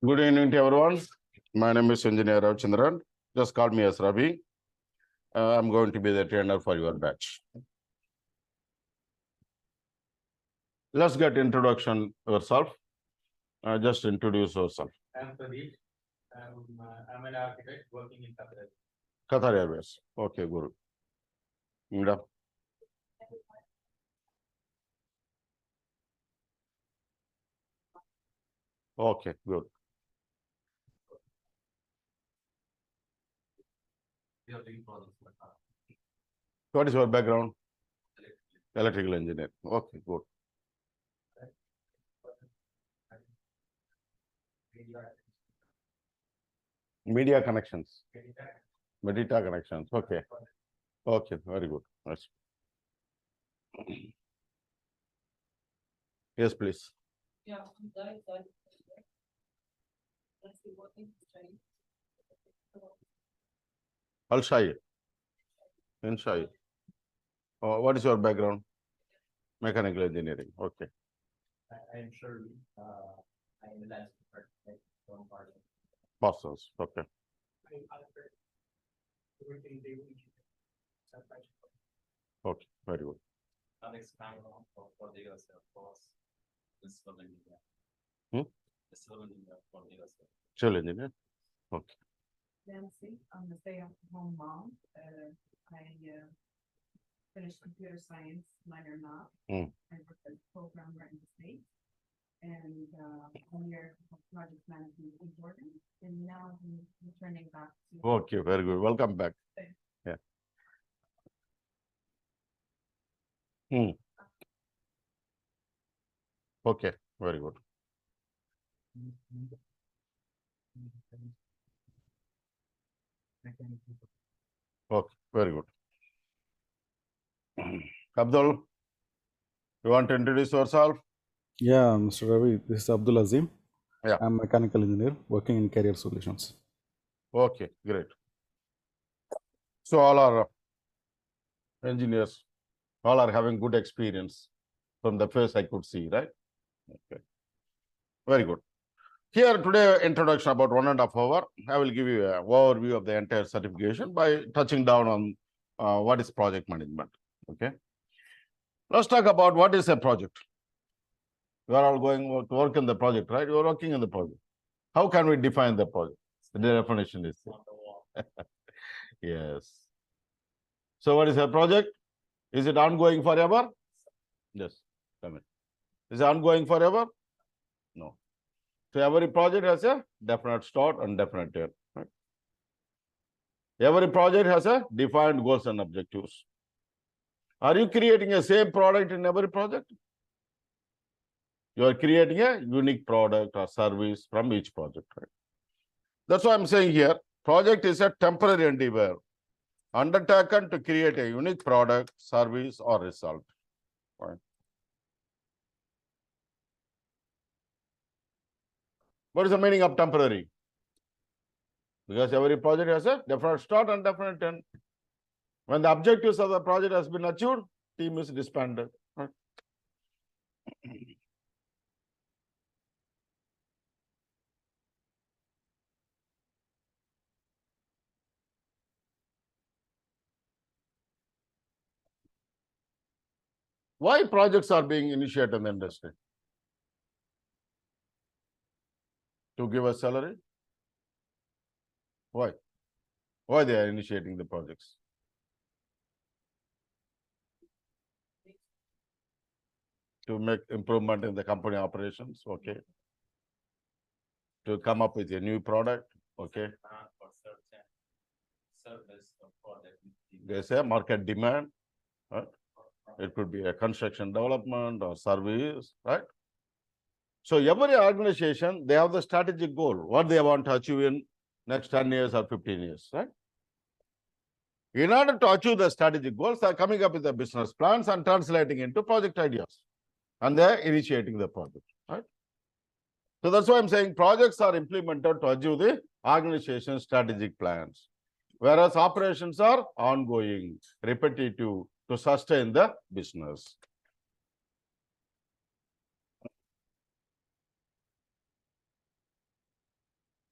Good evening to everyone. My name is Engineer Ravichandran. Just call me as Ravi. I'm going to be the trainer for your batch. Let's get introduction yourself. Just introduce yourself. I'm Pradeep. I'm an architect working in Qatar. Qatar Airways. Okay, good. Yeah. Okay, good. We are doing projects for Qatar. What is your background? Electrical engineer. Okay, good. Media connections. Medita connections. Okay. Okay, very good. That's... Yes, please. Yeah, that's the working study. Al Shai. In Shai. What is your background? Mechanical engineering. Okay. I'm sure I'm the last architect from part of Masters. Okay. Okay, very good. I'm expanding for data set, of course. This is from India. This is from India for data set. Civil engineer. Okay. Nancy, I'm a stay-at-home mom. I finished computer science minor math. I worked as a programmer in the States. And 1 year of project management in Jordan. And now I'm returning back to. Okay, very good. Welcome back. Yeah. Okay, very good. Okay, very good. Abdul, you want to introduce yourself? Yeah, Mr. Ravi, this is Abdul Azim. Yeah. I'm a mechanical engineer working in Career Solutions. Okay, great. So all our engineers, all are having good experience from the face I could see, right? Okay. Very good. Here today, introduction about 1.5 hours. I will give you an overview of the entire certification by touching down on what is project management. Okay. Let's talk about what is a project. You are all going to work in the project, right? You are working in the project. How can we define the project? The definition is On the wall. yes. So what is a project? Is it ongoing forever? Yes. Come in. Is it ongoing forever? No. So every project has a definite start and definite end. Right? Every project has a defined goals and objectives. Are you creating a same product in every project? You are creating a unique product or service from each project. Right? That's why I'm saying here, project is a temporary endeavor undertaken to create a unique product, service, or result. Right? What is the meaning of temporary? Because every project has a definite start and definite end. When the objectives of the project has been achieved, team is disbanded. Right? Why projects are being initiated in the industry? To give a salary? Why? Why they are initiating the projects? To make improvement in the company operations, okay. To come up with a new product, okay. For certain service or product. There's a market demand, right? It could be a construction development or service, right? So every organization, they have the strategic goal, what they want to achieve in next 10 years or 15 years, right? In order to achieve the strategic goals, they are coming up with the business plans and translating into project ideas. And they are initiating the project, right? So that's why I'm saying projects are implemented to achieve the organization's strategic plans. Whereas operations are ongoing, repetitive to sustain the business.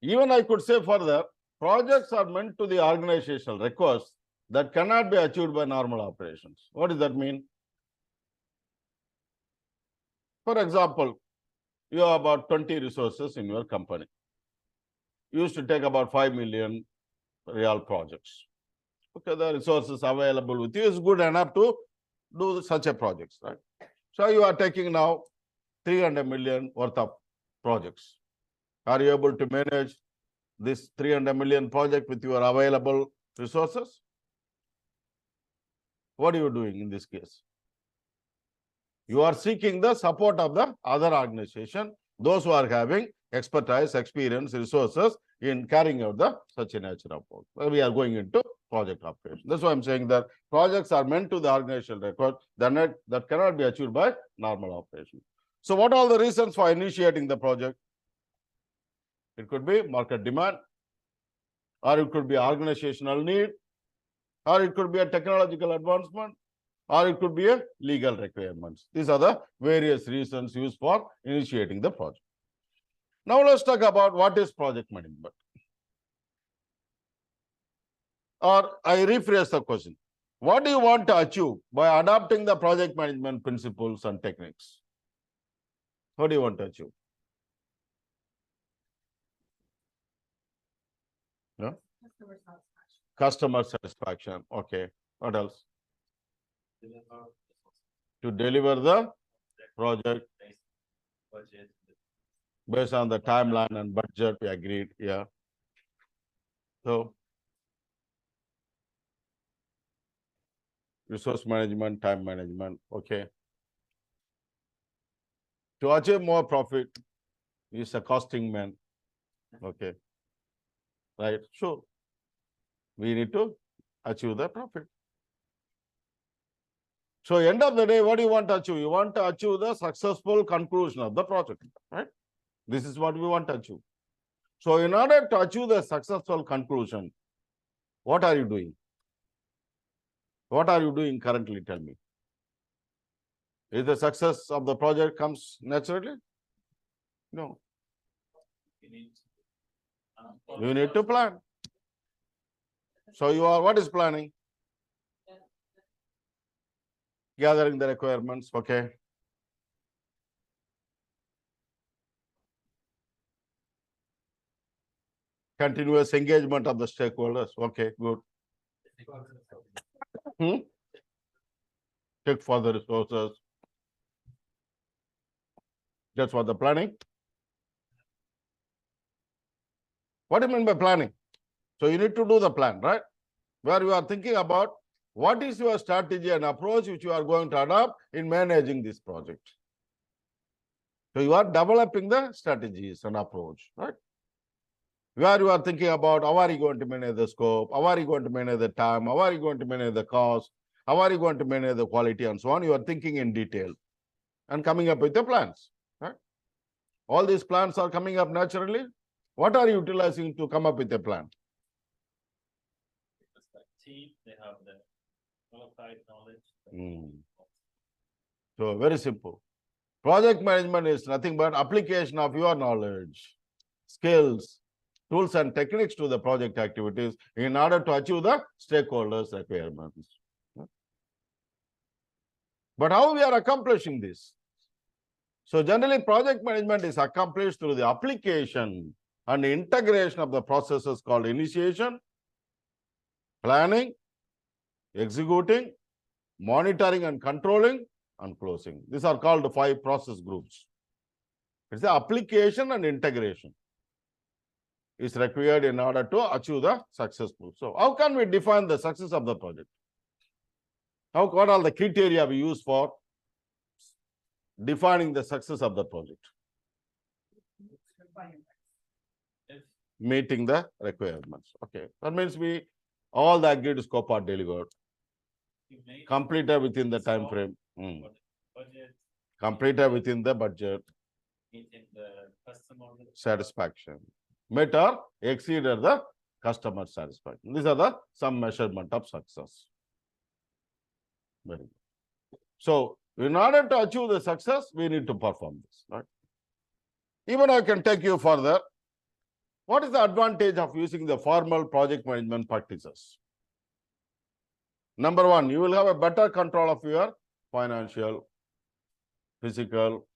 Even I could say further, projects are meant to the organizational requests that cannot be achieved by normal operations. What does that mean? For example, you have about 20 resources in your company. You used to take about 5 million real projects. Okay, the resources available with you is good enough to do such a projects, right? So you are taking now 300 million worth of projects. Are you able to manage this 300 million project with your available resources? What are you doing in this case? You are seeking the support of the other organization, those who are having expertise, experience, resources in carrying out the such a nature of work. Well, we are going into project operation. That's why I'm saying that projects are meant to the organizational record that cannot be achieved by normal operation. So what are the reasons for initiating the project? It could be market demand, or it could be organizational need, or it could be a technological advancement, or it could be a legal requirements. These are the various reasons used for initiating the project. Now let's talk about what is project management. Or I rephrase the question. What do you want to achieve by adopting the project management principles and techniques? What do you want to achieve? Yeah? Customer satisfaction. Customer satisfaction. Okay. What else? To deliver the project Budget. based on the timeline and budget we agreed. Yeah. So resource management, time management. Okay. To achieve more profit is a costing man. Okay. Right. So we need to achieve the profit. So end of the day, what do you want to achieve? You want to achieve the successful conclusion of the project, right? This is what we want to achieve. So in order to achieve the successful conclusion, what are you doing? What are you doing currently? Tell me. Is the success of the project comes naturally? No. You need to plan. So you are, what is planning? Gathering the requirements, okay. Continuous engagement of the stakeholders, okay, good. Take for the resources. That's what the planning. What do you mean by planning? So you need to do the plan, right? Where you are thinking about what is your strategy and approach which you are going to adopt in managing this project. So you are developing the strategies and approach, right? Where you are thinking about how are you going to manage the scope, how are you going to manage the time, how are you going to manage the cost, how are you going to manage the quality and so on. You are thinking in detail and coming up with the plans, right? All these plans are coming up naturally. What are you utilizing to come up with a plan? Because the team, they have the qualified knowledge. So very simple. Project management is nothing but application of your knowledge, skills, tools and techniques to the project activities in order to achieve the stakeholders' requirements. But how we are accomplishing this? So generally project management is accomplished through the application and integration of the processes called initiation, planning, executing, monitoring and controlling, and closing. These are called the 5 process groups. It's the application and integration is required in order to achieve the successful. So how can we define the success of the project? What are the criteria we use for defining the success of the project? Meeting the requirements. Okay. That means all the agreed scope are delivered, completed within the time frame. Budget, Completed within the budget. meeting the customer Satisfaction. Met or exceeded the customer satisfaction. These are some measurement of success. Very good. So in order to achieve the success, we need to perform this, right? Even I can take you further. What is the advantage of using the formal project management practices? Number one, you will have a better control of your financial, physical,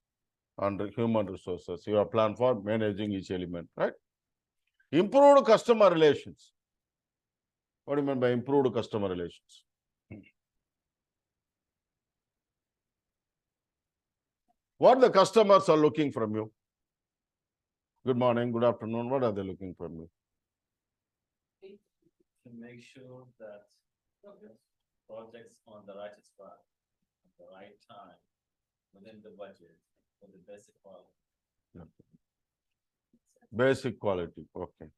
and human resources. You have plan for managing each element, right? Improved customer relations. What do you mean by improved customer relations? What the customers are looking from you? Good morning, good afternoon. What are they looking from you? To make sure that projects on the right spot, at the right time, within the budget, with the basic quality. Basic quality, okay.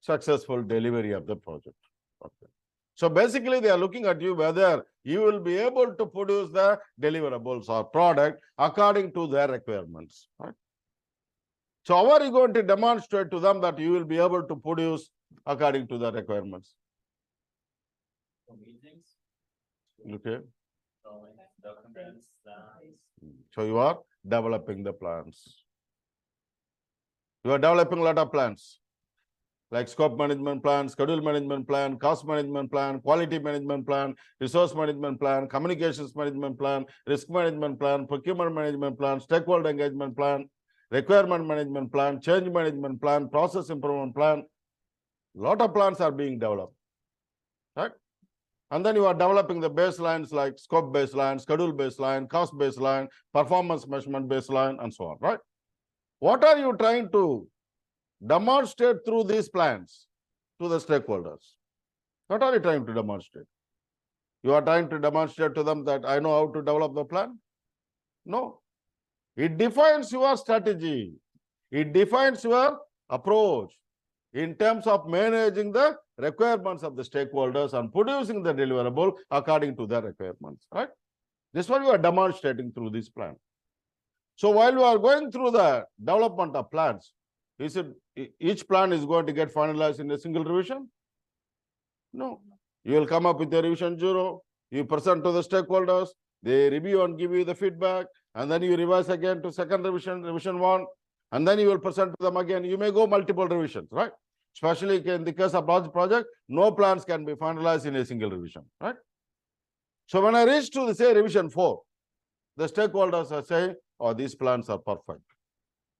Successful delivery of the project, okay. So basically they are looking at you whether you will be able to produce the deliverables or product according to their requirements, right? So how are you going to demonstrate to them that you will be able to produce according to the requirements? For meetings, Okay. drawings, documents, plans. So you are developing the plans. You are developing a lot of plans, like scope management plan, schedule management plan, cost management plan, quality management plan, resource management plan, communications management plan, risk management plan, procurement management plan, stakeholder engagement plan, requirement management plan, change management plan, process improvement plan. Lot of plans are being developed, right? And then you are developing the baselines like scope baseline, schedule baseline, cost baseline, performance measurement baseline, and so on, right? What are you trying to demonstrate through these plans to the stakeholders? What are you trying to demonstrate? You are trying to demonstrate to them that I know how to develop the plan? No. It defines your strategy. It defines your approach in terms of managing the requirements of the stakeholders and producing the deliverable according to their requirements, right? This is what you are demonstrating through this plan. So while you are going through the development of plans, is it each plan is going to get finalized in a single revision? No. You will come up with a revision 0, you present to the stakeholders, they review and give you the feedback, and then you revise again to second revision, revision 1, and then you will present to them again. You may go multiple revisions, right? Especially in the case of large project, no plans can be finalized in a single revision, right? So when I reach to the say revision 4, the stakeholders are saying, oh, these plans are perfect.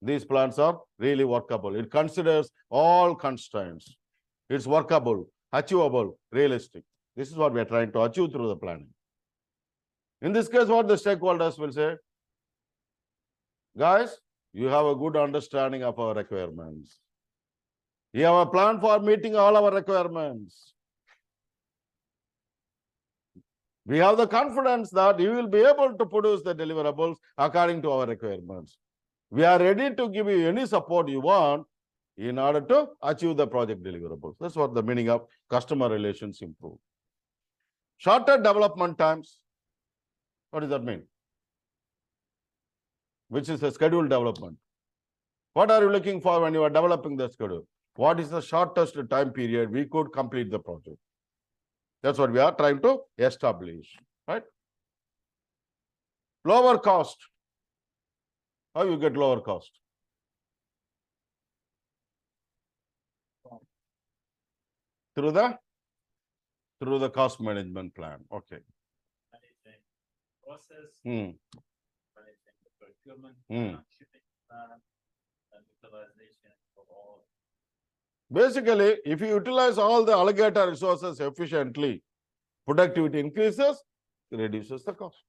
These plans are really workable. It considers all constraints. It's workable, achievable, realistic. This is what we are trying to achieve through the planning. In this case, what the stakeholders will say, guys, you have a good understanding of our requirements. You have a plan for meeting all our requirements. We have the confidence that you will be able to produce the deliverables according to our requirements. We are ready to give you any support you want in order to achieve the project deliverables. That's what the meaning of customer relations improve. Shorter development times. What does that mean? Which is a schedule development. What are you looking for when you are developing the schedule? What is the shortest time period we could complete the project? That's what we are trying to establish, right? Lower cost. How you get lower cost? Through the cost management plan. Okay. Managing process, Hmm. managing the procurement, Hmm. shipping plan, and utilization of all. Basically, if you utilize all the alligator resources efficiently, productivity increases, it reduces the cost.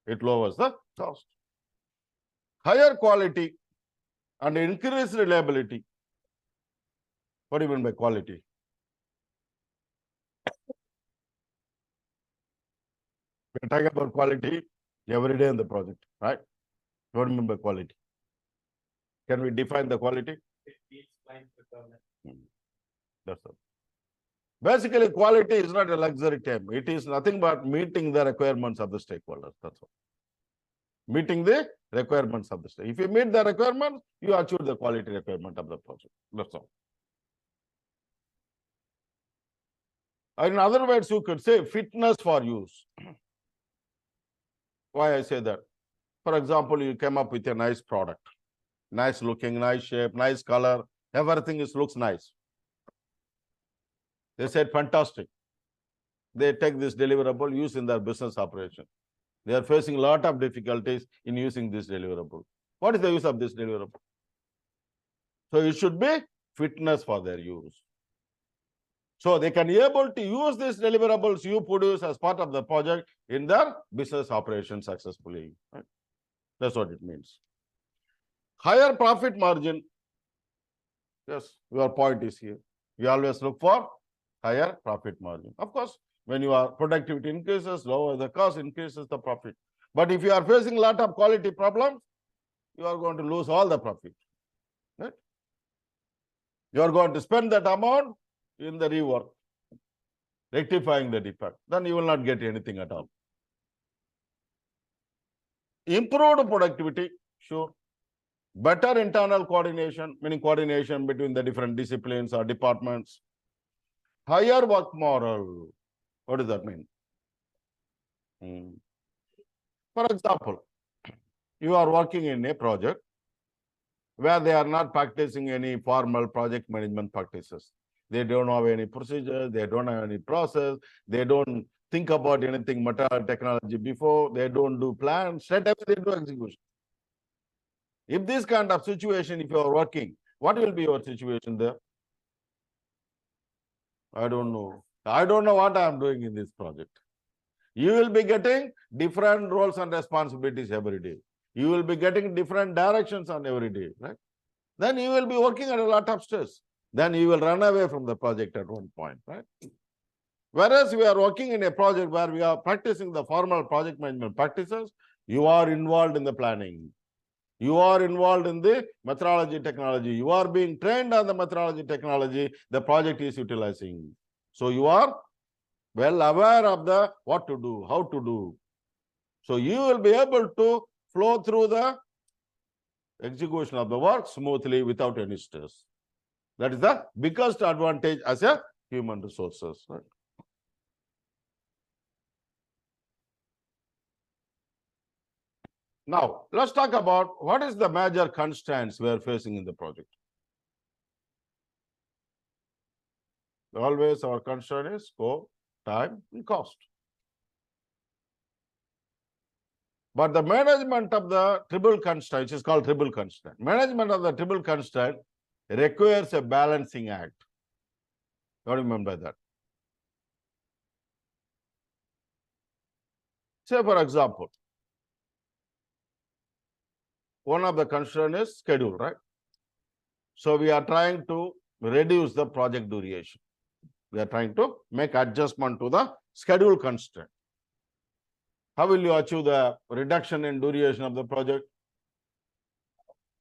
It lowers the cost. Higher quality and increased reliability. What do you mean by quality? We're talking about quality every day in the project, right? What do you mean by quality? Can we define the quality? Each client requirement. That's all. Basically, quality is not a luxury term. It is nothing but meeting the requirements of the stakeholders. That's all. Meeting the requirements of the state. If you meet the requirements, you achieve the quality requirement of the project. That's all. In other words, you could say fitness for use. Why I say that? For example, you came up with a nice product. Nice looking, nice shape, nice color. Everything looks nice. They said, fantastic. They take this deliverable, use in their business operation. They are facing a lot of difficulties in using this deliverable. What is the use of this deliverable? So it should be fitness for their use. So they can be able to use these deliverables you produce as part of the project in their business operation successfully. Right? That's what it means. Higher profit margin. Yes, your point is here. You always look for higher profit margin. Of course, when your productivity increases, lower the cost, increases the profit. But if you are facing a lot of quality problems, you are going to lose all the profit. Right? You are going to spend that amount in the rework, rectifying the defect. Then you will not get anything at all. Improved productivity, sure. Better internal coordination, meaning coordination between the different disciplines or departments. Higher work moral. What does that mean? For example, you are working in a project where they are not practicing any formal project management practices. They don't have any procedure, they don't have any process, they don't think about anything material technology before, they don't do plans, straight away they do execution. If this kind of situation, if you are working, what will be your situation there? I don't know. I don't know what I am doing in this project. You will be getting different roles and responsibilities every day. You will be getting different directions on every day, right? Then you will be working at a lot of stress. Then you will run away from the project at one point, right? Whereas we are working in a project where we are practicing the formal project management practices, you are involved in the planning. You are involved in the methodology technology. You are being trained on the methodology technology the project is utilizing. So you are well aware of the what to do, how to do. So you will be able to flow through the execution of the work smoothly without any stress. That is the biggest advantage as a human resources. Right? Now, let's talk about what is the major constraints we are facing in the project. Always our constraint is scope, time, and cost. But the management of the triple constraint is called triple constraint. Management of the triple constraint requires a balancing act. What do you mean by that? Say, for example, one of the constraints is schedule, right? So we are trying to reduce the project duration. We are trying to make adjustment to the schedule constraint. How will you achieve the reduction in duration of the project?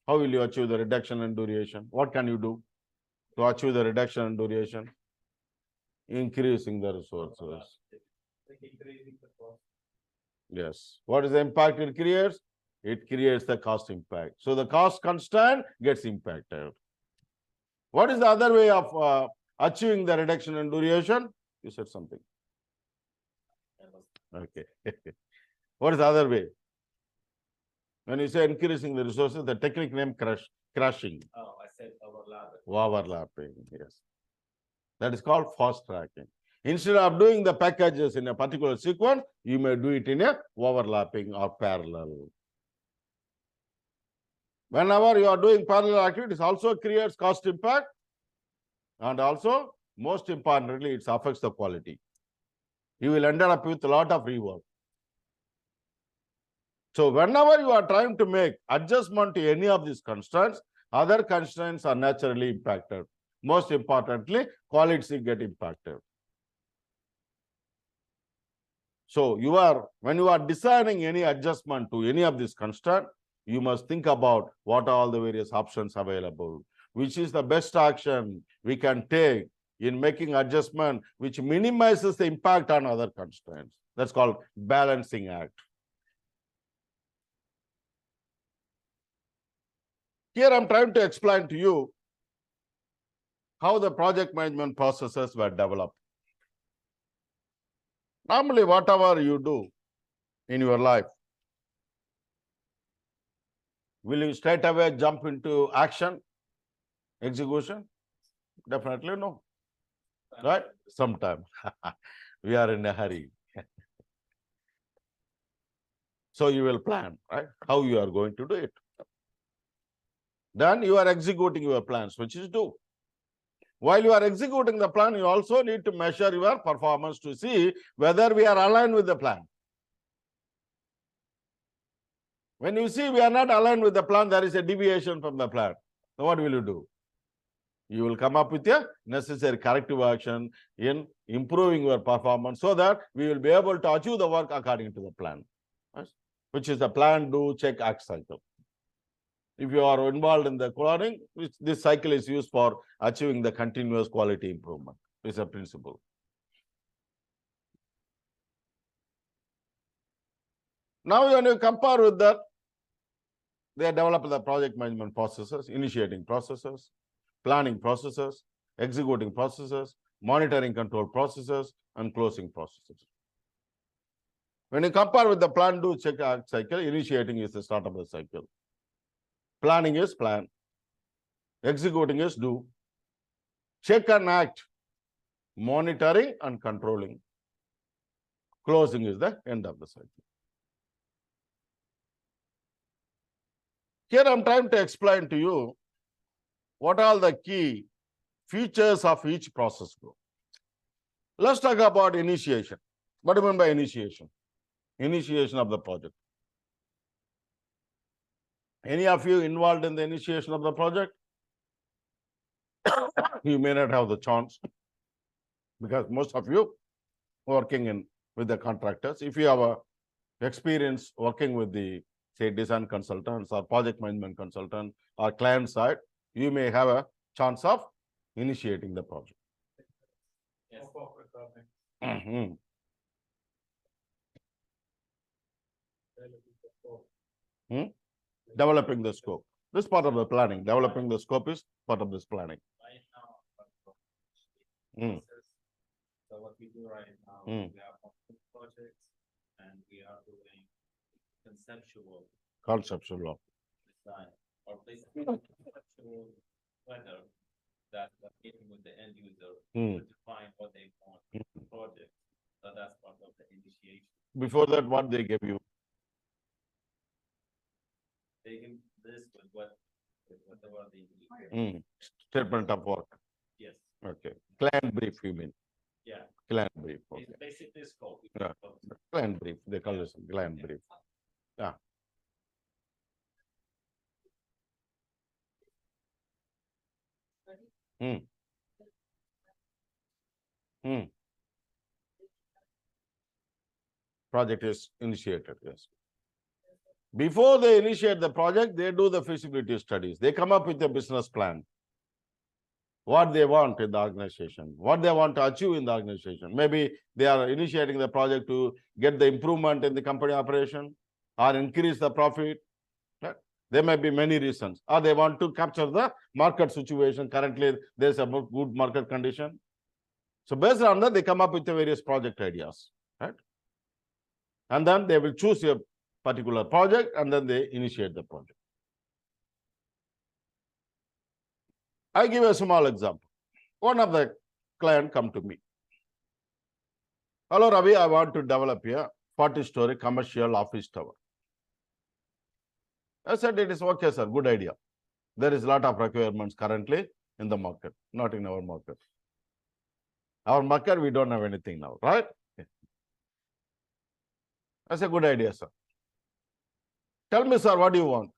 How will you achieve the reduction in duration? What can you do to achieve the reduction in duration? Increasing the resources. Yes. What is the impact it creates? It creates the cost impact. So the cost constraint gets impacted. What is the other way of achieving the reduction in duration? You said something. Okay. What is the other way? When you say increasing the resources, the technique name crashing. Oh, I said overlapping. Overlapping, yes. That is called fast tracking. Instead of doing the packages in a particular sequence, you may do it in a overlapping or parallel. Whenever you are doing parallel activities, also creates cost impact, and also, most importantly, it affects the quality. You will end up with a lot of rework. So whenever you are trying to make adjustment to any of these constraints, other constraints are naturally impacted. Most importantly, quality get impacted. So when you are designing any adjustment to any of these constraints, you must think about what are all the various options available, which is the best action we can take in making adjustment which minimizes the impact on other constraints. That's called balancing act. Here I'm trying to explain to you how the project management processes were developed. Normally, whatever you do in your life, Will you straight away jump into action, execution? Definitely no. Right? Sometime. We are in a hurry. So you will plan, right? How you are going to do it. Then you are executing your plans, which is do. While you are executing the plan, you also need to measure your performance to see whether we are aligned with the plan. When you see we are not aligned with the plan, there is a deviation from the plan. So what will you do? You will come up with a necessary corrective action in improving your performance so that we will be able to achieve the work according to the plan, right? Which is the plan, do, check, act cycle. If you are involved in the planning, this cycle is used for achieving the continuous quality improvement. It's a principle. Now, when you compare with that, they develop the project management processes, initiating processes, planning processes, executing processes, monitoring control processes, and closing processes. When you compare with the plan, do, check, act cycle, initiating is the start of the cycle. Planning is plan. Executing is do. Check and act. Monitoring and controlling. Closing is the end of the cycle. Here I'm trying to explain to you what are the key features of each process flow. Let's talk about initiation. What do you mean by initiation? Initiation of the project. Any of you involved in the initiation of the project? You may not have the chance because most of you working with the contractors. If you have a experience working with the, say, design consultants or project management consultant or client side, you may have a chance of initiating the project. Yes. Mhm. Developing the scope. This part of the planning. Developing the scope is part of this planning. Right now, Mm. so what we do right now, Mm. we have multiple projects and we are doing conceptual Conceptual. design or basically conceptual whether that we're meeting with the end user Mm. to define what they want in the project. So that's part of the initiation. Before that, what they gave you? They can this with whatever they need. Statement of work. Yes, Okay. Client brief, you mean? yeah, Client brief. Okay. it's basically scope. Yeah. Client brief. They call this client brief. Yeah. Hmm. Hmm. Project is initiated, yes. Before they initiate the project, they do the feasibility studies. They come up with a business plan. What they want in the organization, what they want to achieve in the organization. Maybe they are initiating the project to get the improvement in the company operation or increase the profit. Right? There may be many reasons. Or they want to capture the market situation. Currently, there's a good market condition. So based on that, they come up with the various project ideas. Right? And then they will choose a particular project and then they initiate the project. I give a small example. One of the client come to me. Hello, Ravi, I want to develop a 40-story commercial office tower. I said, it is okay, sir, good idea. There is a lot of requirements currently in the market, not in our market. Our market, we don't have anything now, right? That's a good idea, sir. Tell me, sir, what do you want?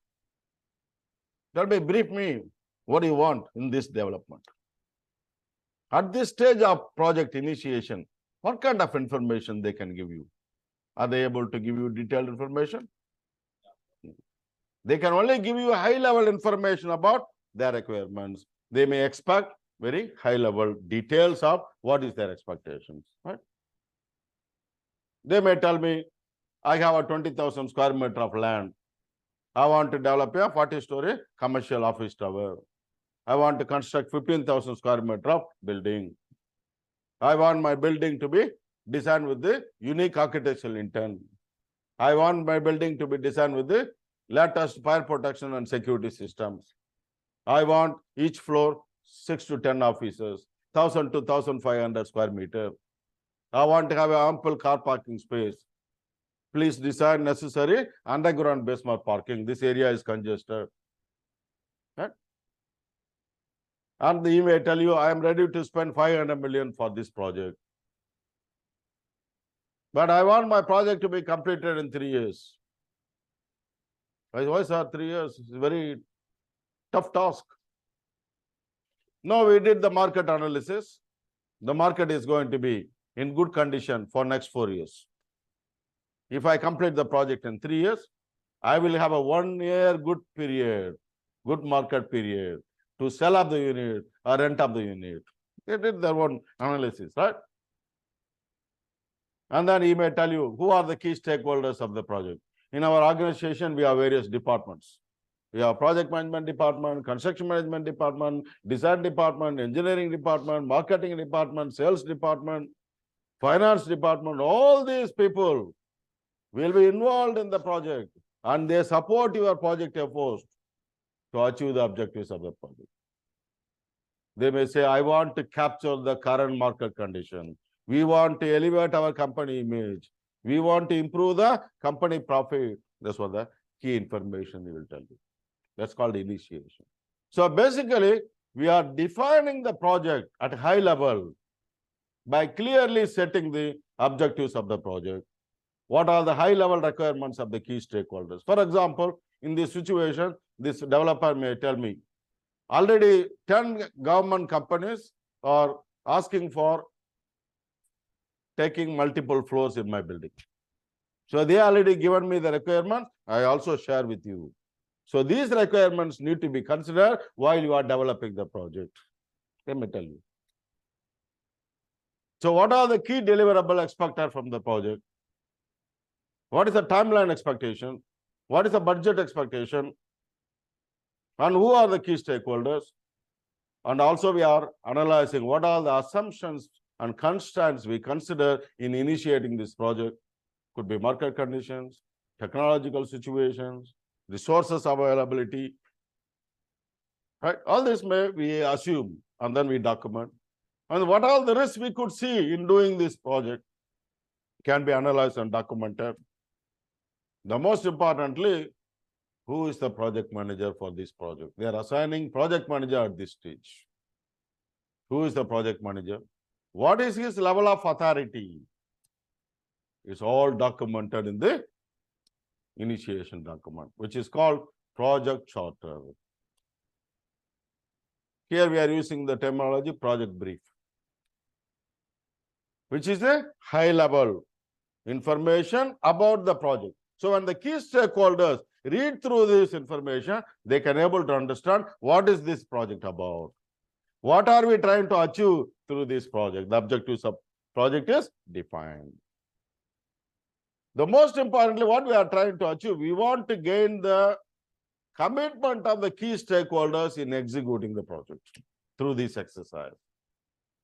Tell me, brief me, what do you want in this development? At this stage of project initiation, what kind of information they can give you? Are they able to give you detailed information? They can only give you high-level information about their requirements. They may expect very high-level details of what is their expectations, right? They may tell me, I have a 20,000 square meter of land. I want to develop a 40-story commercial office tower. I want to construct 15,000 square meter of building. I want my building to be designed with the unique architectural intent. I want my building to be designed with the latest fire protection and security systems. I want each floor 6 to 10 officers, 1,000 to 1,500 square meter. I want to have an ample car parking space. Please design necessary underground basement parking. This area is congested. Right? And he may tell you, I am ready to spend 500 million for this project. But I want my project to be completed in 3 years. Why, sir, 3 years? It's a very tough task. No, we did the market analysis. The market is going to be in good condition for next 4 years. If I complete the project in 3 years, I will have a 1 year good period, good market period to sell up the unit or rent up the unit. They did their own analysis, right? And then he may tell you who are the key stakeholders of the project. In our organization, we have various departments. We have project management department, construction management department, design department, engineering department, marketing department, sales department, finance department. All these people will be involved in the project and they support your project efforts to achieve the objectives of the project. They may say, I want to capture the current market condition. We want to elevate our company image. We want to improve the company profit. That's what the key information he will tell you. That's called initiation. So basically, we are defining the project at a high level by clearly setting the objectives of the project. What are the high-level requirements of the key stakeholders? For example, in this situation, this developer may tell me, already 10 government companies are asking for taking multiple floors in my building. So they already given me the requirements. I also share with you. So these requirements need to be considered while you are developing the project. Let me tell you. So what are the key deliverable expected from the project? What is the timeline expectation? What is the budget expectation? And who are the key stakeholders? And also we are analyzing what are the assumptions and constraints we consider in initiating this project. Could be market conditions, technological situations, resources availability. Right? All this may we assume and then we document. And what are the risks we could see in doing this project can be analyzed and documented. The most importantly, who is the project manager for this project? They are assigning project manager at this stage. Who is the project manager? What is his level of authority? It's all documented in the initiation document, which is called project charter. Here we are using the terminology project brief, which is a high-level information about the project. So when the key stakeholders read through this information, they can able to understand what is this project about. What are we trying to achieve through this project? The objectives of project is defined. The most importantly, what we are trying to achieve, we want to gain the commitment of the key stakeholders in executing the project through this exercise.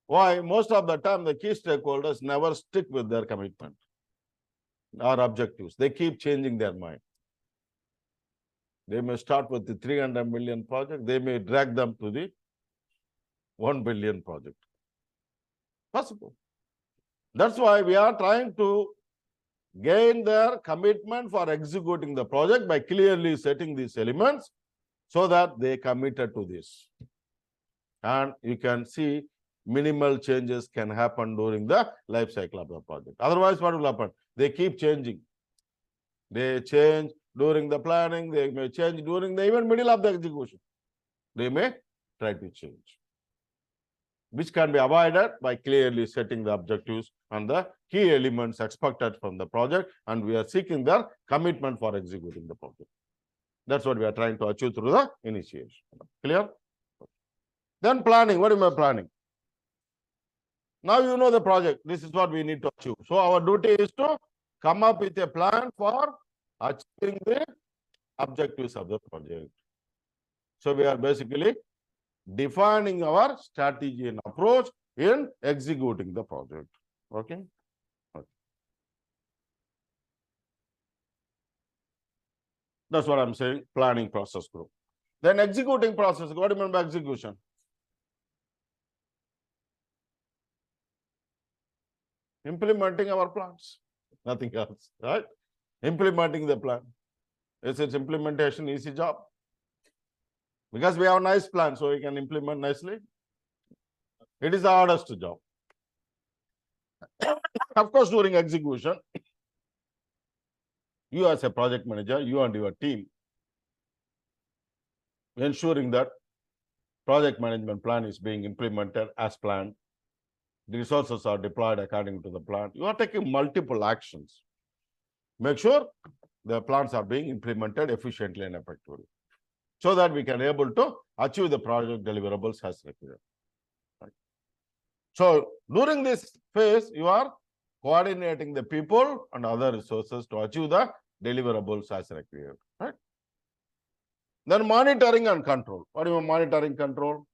Why? Most of the time, the key stakeholders never stick with their commitment or objectives. They keep changing their mind. They may start with the 300 million project. They may drag them to the 1 billion project. Possible. That's why we are trying to gain their commitment for executing the project by clearly setting these elements so that they committed to this. And you can see minimal changes can happen during the life cycle of the project. Otherwise, what will happen? They keep changing. They change during the planning. They may change during the even middle of the execution. They may try to change, which can be avoided by clearly setting the objectives and the key elements expected from the project, and we are seeking their commitment for executing the project. That's what we are trying to achieve through the initiation. Clear? Then planning. What is my planning? Now you know the project. This is what we need to achieve. So our duty is to come up with a plan for achieving the objectives of the project. So we are basically defining our strategy and approach in executing the project. Okay? Okay. That's what I'm saying, planning process group. Then executing process, what do you mean by execution? Implementing our plans, nothing else, right? Implementing the plan. Is its implementation easy job? Because we have a nice plan, so we can implement nicely. It is the hardest job. Of course, during execution, you as a project manager, you and your team, ensuring that project management plan is being implemented as planned. The resources are deployed according to the plan. You are taking multiple actions. Make sure the plans are being implemented efficiently and effectively, so that we can able to achieve the project deliverables as required. Right. So during this phase, you are coordinating the people and other resources to achieve the deliverables as required. Right. Then monitoring and control. What do you mean monitoring control?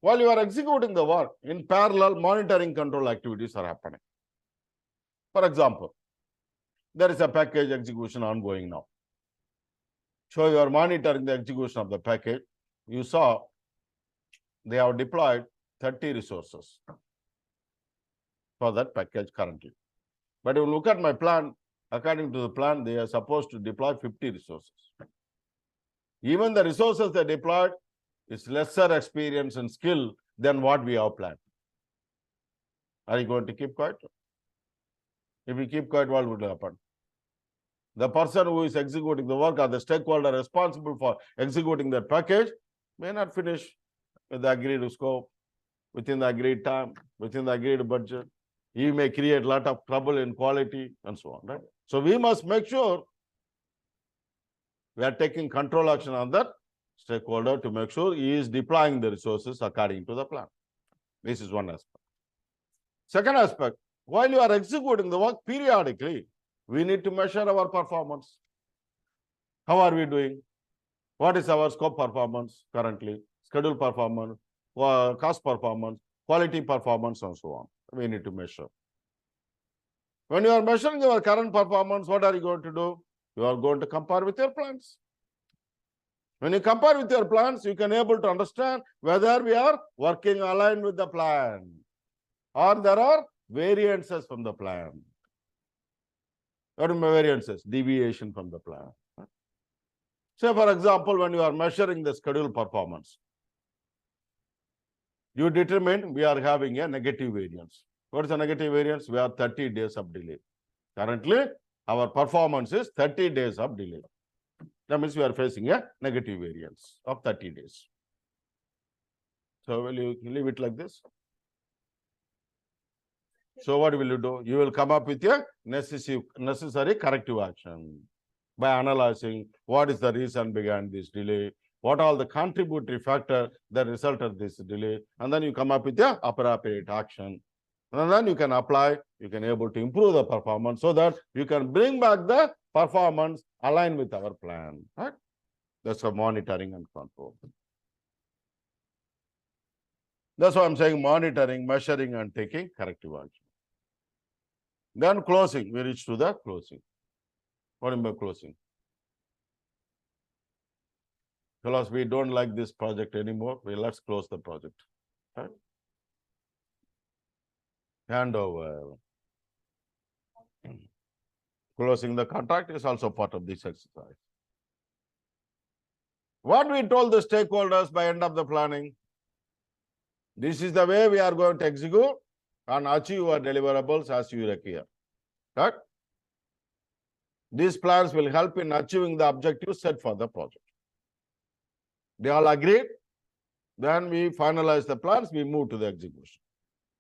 While you are executing the work, in parallel, monitoring control activities are happening. For example, there is a package execution ongoing now. So you are monitoring the execution of the package. You saw they have deployed 30 resources for that package currently. But if you look at my plan, according to the plan, they are supposed to deploy 50 resources. Even the resources they deployed is lesser experience and skill than what we have planned. Are you going to keep quiet? If you keep quiet, what will happen? The person who is executing the work or the stakeholder responsible for executing that package may not finish with the agreed scope, within the agreed time, within the agreed budget. He may create a lot of trouble in quality and so on, right? So we must make sure we are taking control action on that stakeholder to make sure he is deploying the resources according to the plan. This is one aspect. Second aspect, while you are executing the work periodically, we need to measure our performance. How are we doing? What is our scope performance currently? Schedule performance, cost performance, quality performance, and so on. We need to measure. When you are measuring your current performance, what are you going to do? You are going to compare with your plans. When you compare with your plans, you can able to understand whether we are working aligned with the plan or there are variances from the plan. What are my variances? Deviation from the plan. Say, for example, when you are measuring the schedule performance, you determine we are having a negative variance. What is a negative variance? We have 30 days of delay. Currently, our performance is 30 days of delay. That means we are facing a negative variance of 30 days. So will you leave it like this? So what will you do? You will come up with a necessary corrective action by analyzing what is the reason behind this delay, what are the contributory factors that resulted this delay, and then you come up with the appropriate action. And then you can apply, you can able to improve the performance so that you can bring back the performance aligned with our plan. Right? That's for monitoring and control. That's why I'm saying monitoring, measuring, and taking corrective action. Then closing, we reach to the closing. What am I closing? Because we don't like this project anymore, let's close the project. Right? Handover. Closing the contract is also part of this exercise. What we told the stakeholders by end of the planning, this is the way we are going to execute and achieve our deliverables as you require. Right? These plans will help in achieving the objectives set for the project. They all agreed. Then we finalize the plans, we move to the execution.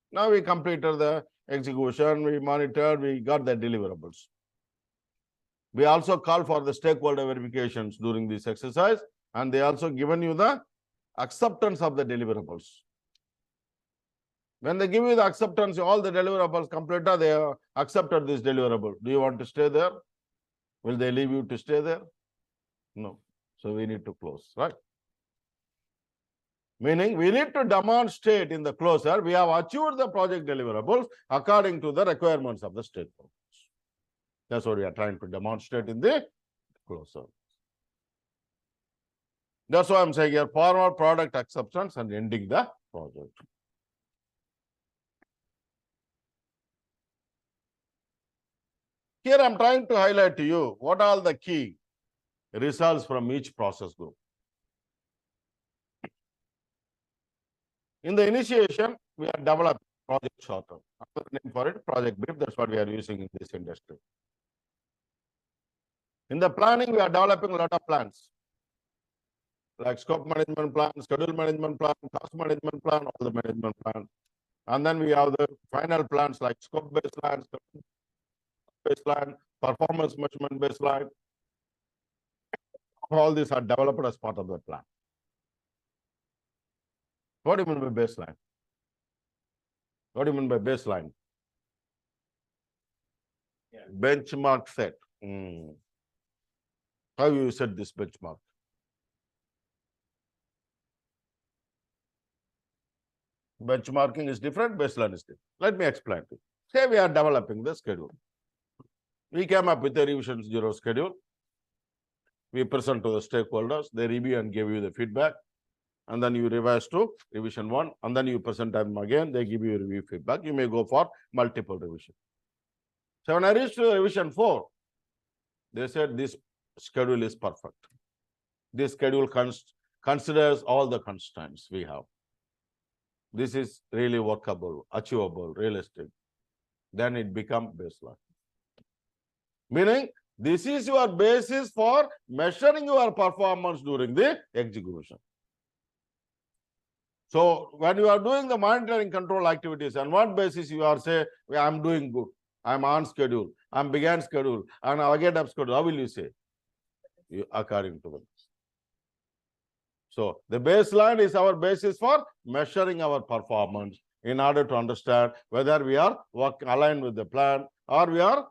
Now we completed the execution, we monitored, we got the deliverables. We also call for the stakeholder verifications during this exercise, and they also given you the acceptance of the deliverables. When they give you the acceptance, all the deliverables completed, they have accepted this deliverable. Do you want to stay there? Will they leave you to stay there? No. So we need to close, right? Meaning we need to demonstrate in the closer, we have achieved the project deliverables according to the requirements of the stakeholders. That's what we are trying to demonstrate in the closer. That's why I'm saying here formal product acceptance and ending the project. Here I'm trying to highlight to you what are the key results from each process group. In the initiation, we are developing project shorter. Another name for it, project brief. That's what we are using in this industry. In the planning, we are developing a lot of plans, like scope management plan, schedule management plan, cost management plan, all the management plan. And then we have the final plans like scope baseline, baseline, performance measurement baseline. All these are developed as part of the plan. What do you mean by baseline? What do you mean by baseline? Yeah. Benchmark set. How you set this benchmark? Benchmarking is different, baseline is different. Let me explain to you. Say we are developing the schedule. We came up with a revision 0 schedule. We present to the stakeholders, they review and give you the feedback. And then you revise to revision 1, and then you present them again, they give you review feedback. You may go for multiple revision. So when I reached to revision 4, they said this schedule is perfect. This schedule considers all the constraints we have. This is really workable, achievable, realistic. Then it becomes baseline. Meaning, this is your basis for measuring your performance during the execution. So, when you are doing the monitoring control activities, on what basis you are say, I'm doing good, I'm on schedule, I'm began schedule, and I get up schedule, how will you say? According to this. So, the baseline is our basis for measuring our performance in order to understand whether we are aligned with the plan or we are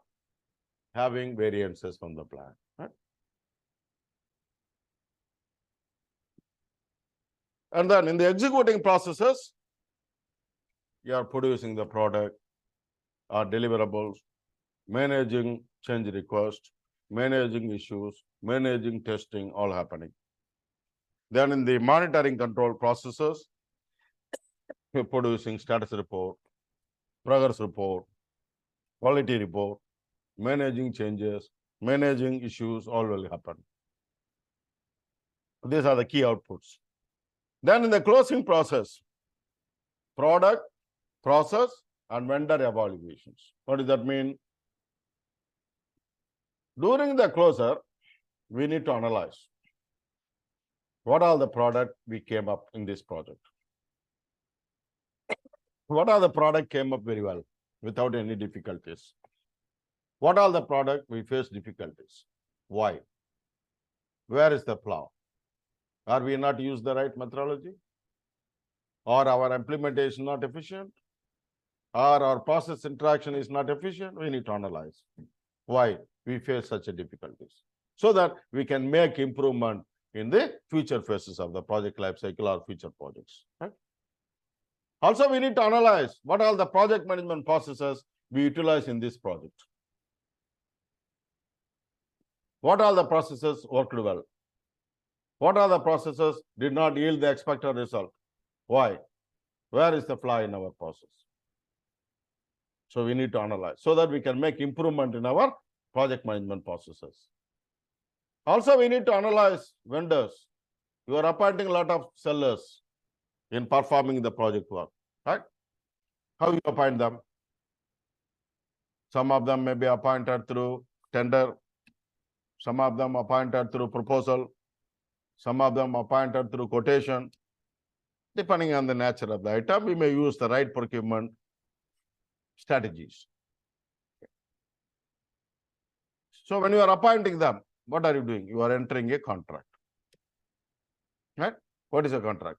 having variances from the plan. Right? And then in the executing processes, you are producing the product or deliverables, managing change requests, managing issues, managing testing, all happening. Then in the monitoring control processes, you're producing status report, progress report, quality report, managing changes, managing issues, all will happen. These are the key outputs. Then in the closing process, product, process, and vendor evaluations. What does that mean? During the closure, we need to analyze what are the product we came up in this project. What are the product came up very well without any difficulties? What are the product we face difficulties? Why? Where is the flaw? Are we not use the right methodology? Or our implementation not efficient? Or our process interaction is not efficient? We need to analyze why we face such a difficulties, so that we can make improvement in the future phases of the project life cycle or future projects. Right? Also, we need to analyze what are the project management processes we utilize in this project. What are the processes worked well? What are the processes did not yield the expected result? Why? Where is the flaw in our process? So we need to analyze so that we can make improvement in our project management processes. Also, we need to analyze vendors. You are appointing a lot of sellers in performing the project work, right? How you appoint them? Some of them may be appointed through tender. Some of them appointed through proposal. Some of them appointed through quotation. Depending on the nature of the item, we may use the right procurement strategies. So when you are appointing them, what are you doing? You are entering a contract. Right? What is a contract?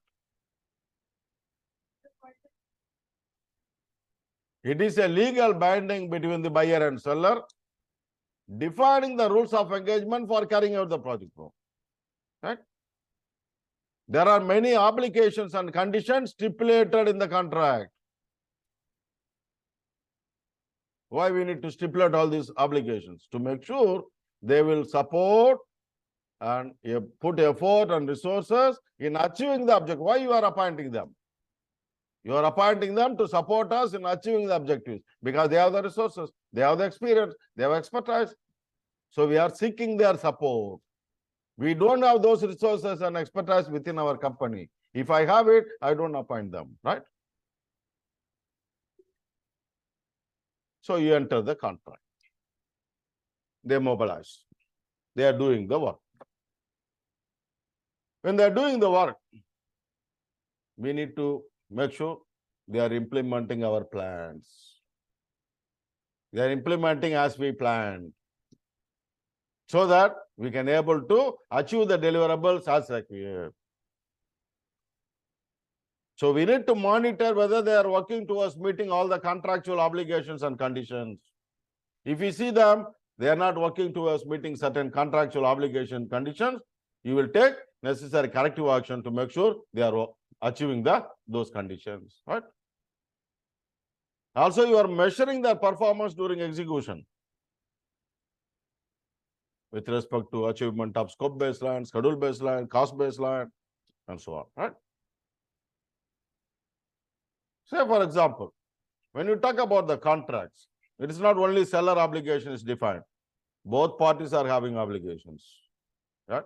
It is a legal binding between the buyer and seller, defining the rules of engagement for carrying out the project. Right? There are many obligations and conditions stipulated in the contract. Why we need to stipulate all these obligations? To make sure they will support and you put effort and resources in achieving the objective. Why you are appointing them? You are appointing them to support us in achieving the objectives because they have the resources, they have the experience, they have expertise. So we are seeking their support. We don't have those resources and expertise within our company. If I have it, I don't appoint them, right? So you enter the contract. They mobilize. They are doing the work. When they are doing the work, we need to make sure they are implementing our plans. They are implementing as we planned, so that we can able to achieve the deliverables as required. So we need to monitor whether they are working towards meeting all the contractual obligations and conditions. If we see them, they are not working towards meeting certain contractual obligation conditions, you will take necessary corrective action to make sure they are achieving those conditions, right? Also, you are measuring their performance during execution with respect to achievement of scope baseline, schedule baseline, cost baseline, and so on, right? Say, for example, when you talk about the contracts, it is not only seller obligation is defined. Both parties are having obligations, right?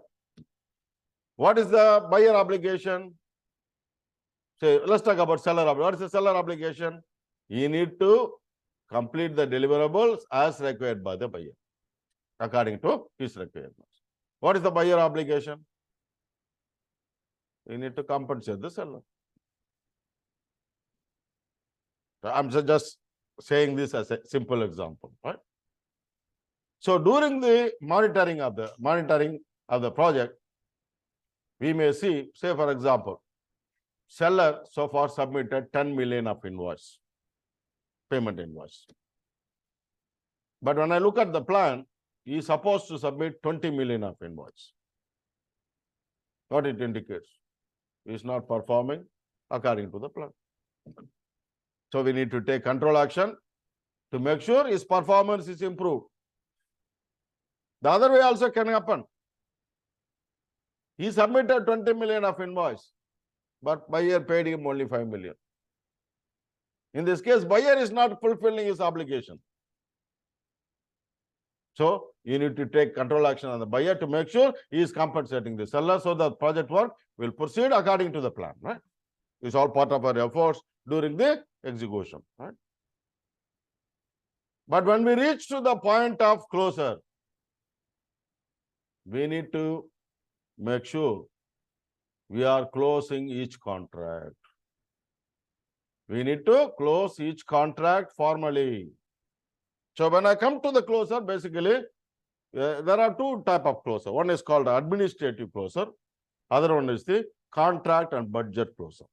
What is the buyer obligation? Say, let's talk about seller obligation. What is the seller obligation? You need to complete the deliverables as required by the buyer, according to his requirements. What is the buyer obligation? You need to compensate the seller. I'm just saying this as a simple example, right? So during the monitoring of the project, we may see, say for example, seller so far submitted 10 million of invoice, payment invoice. But when I look at the plan, he is supposed to submit 20 million of invoice. What it indicates? He is not performing according to the plan. So we need to take control action to make sure his performance is improved. The other way also can happen. He submitted 20 million of invoice, but buyer paid him only 5 million. In this case, buyer is not fulfilling his obligation. So you need to take control action on the buyer to make sure he is compensating the seller so the project work will proceed according to the plan, right? It's all part of our efforts during the execution, right? But when we reach to the point of closure, we need to make sure we are closing each contract. We need to close each contract formally. So when I come to the closure, basically, there are two types of closure. One is called administrative closure. Other one is the contract and budget closure.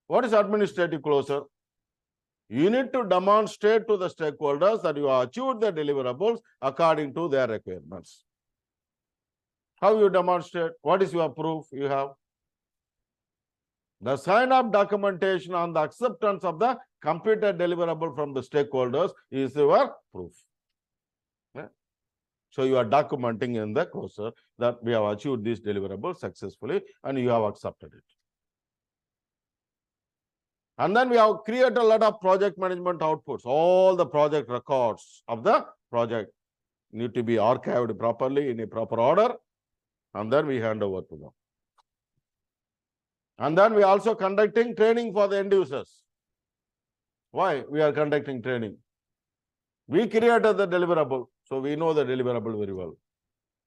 What is administrative closure? You need to demonstrate to the stakeholders that you have achieved the deliverables according to their requirements. How you demonstrate? What is your proof you have? The sign-up documentation on the acceptance of the completed deliverable from the stakeholders is your proof. Yeah. So you are documenting in the closure that we have achieved these deliverables successfully and you have accepted it. And then we have created a lot of project management outputs. All the project records of the project need to be archived properly in a proper order, and then we hand over to them. And then we are also conducting training for the end users. Why we are conducting training? We created the deliverable, so we know the deliverable very well.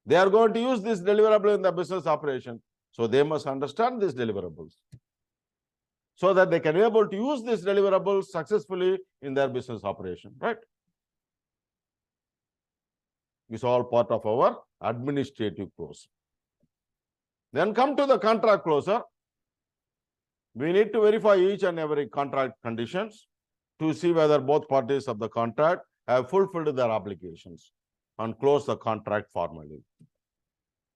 They are going to use this deliverable in the business operation, so they must understand these deliverables, so that they can be able to use these deliverables successfully in their business operation, right? It's all part of our administrative closure. Then come to the contract closure. We need to verify each and every contract conditions to see whether both parties of the contract have fulfilled their obligations and close the contract formally.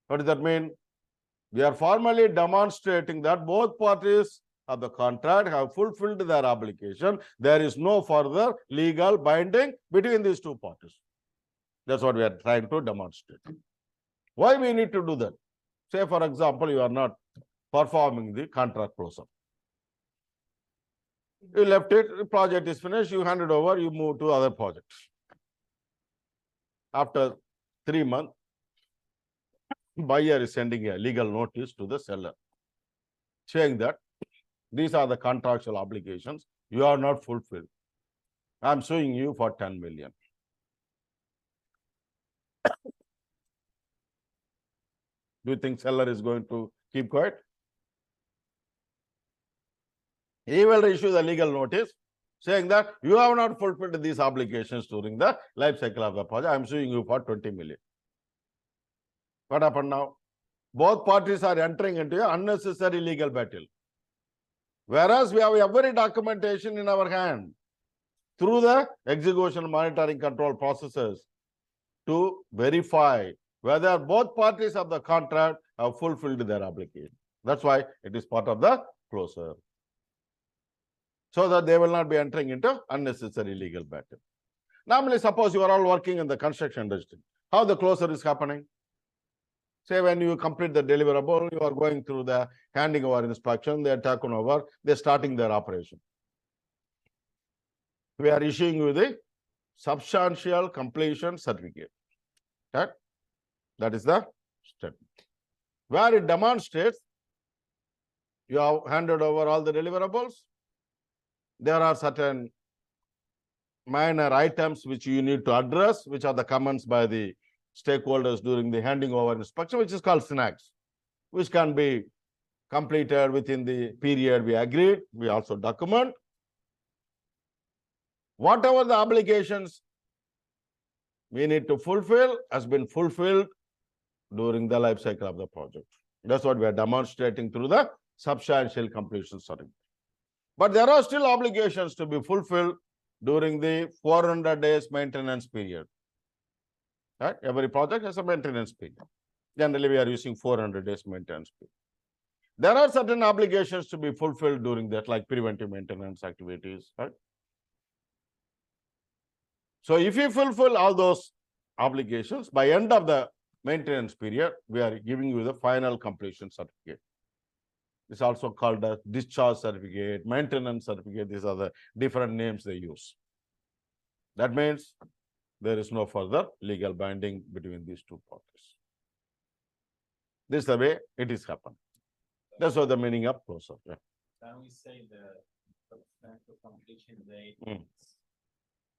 What does that mean? We are formally demonstrating that both parties of the contract have fulfilled their obligation. There is no further legal binding between these two parties. That's what we are trying to demonstrate. Why we need to do that? Say, for example, you are not performing the contract closure. You left it, the project is finished, you hand it over, you move to other projects. After 3 months, buyer is sending a legal notice to the seller, saying that these are the contractual obligations you are not fulfilled. I am suing you for 10 million. Do you think seller is going to keep quiet? He will issue the legal notice saying that you have not fulfilled these obligations during the life cycle of the project. I am suing you for 20 million. What happened now? Both parties are entering into an unnecessary legal battle. Whereas we have every documentation in our hand through the execution monitoring control processes to verify whether both parties of the contract have fulfilled their obligation. That's why it is part of the closure, so that they will not be entering into unnecessary legal battle. Normally, suppose you are all working in the construction industry. How the closure is happening? Say when you complete the deliverable, you are going through the handing over inspection, they are taken over, they are starting their operation. We are issuing you the substantial completion certificate. Right? That is the step, where it demonstrates you have handed over all the deliverables. There are certain minor items which you need to address, which are the comments by the stakeholders during the handing over inspection, which is called snags, which can be completed within the period we agreed. We also document whatever the obligations we need to fulfill has been fulfilled during the life cycle of the project. That's what we are demonstrating through the substantial completion certificate. But there are still obligations to be fulfilled during the 400 days maintenance period. Right? Every project has a maintenance period. Generally, we are using 400 days maintenance period. There are certain obligations to be fulfilled during that, like preventive maintenance activities. Right? So, if you fulfill all those obligations, by end of the maintenance period, we are giving you the final completion certificate. It's also called a discharge certificate, maintenance certificate. These are the different names they use. That means there is no further legal binding between these two parties. This is the way it is happened. That's what the meaning of closure. Yeah. Can we say the substantial completion date Mm. is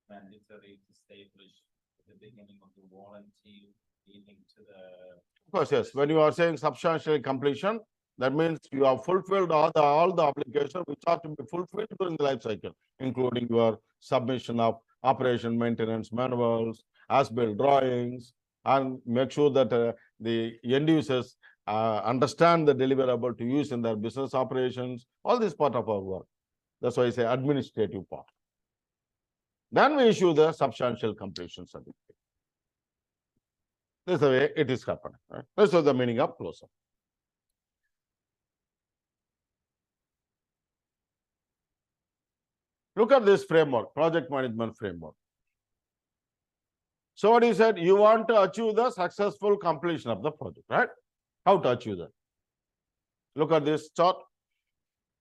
mandatory to establish at the beginning of the warranty leading to the? Of course, yes. When you are saying substantial completion, that means you have fulfilled all the obligations which are to be fulfilled during the life cycle, including your submission of operation maintenance manuals, as-built drawings, and make sure that the end users understand the deliverable to use in their business operations. All this part of our work. That's why I say administrative part. Then we issue the substantial completion certificate. This is the way it is happening. Right? This is the meaning of closure. Look at this framework, project management framework. So what he said, you want to achieve the successful completion of the project, right? How to achieve that? Look at this chart.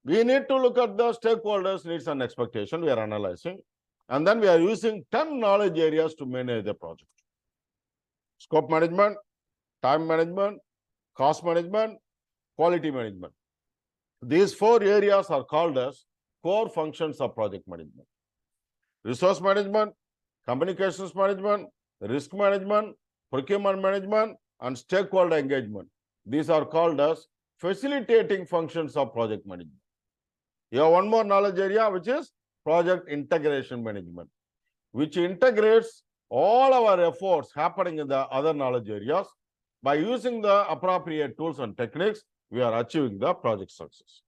We need to look at the stakeholders' needs and expectation. We are analyzing. And then we are using 10 knowledge areas to manage the project. Scope management, time management, cost management, quality management. These 4 areas are called as core functions of project management. Resource management, communications management, risk management, procurement management, and stakeholder engagement. These are called as facilitating functions of project management. You have one more knowledge area, which is project integration management, which integrates all our efforts happening in the other knowledge areas. By using the appropriate tools and techniques, we are achieving the project success.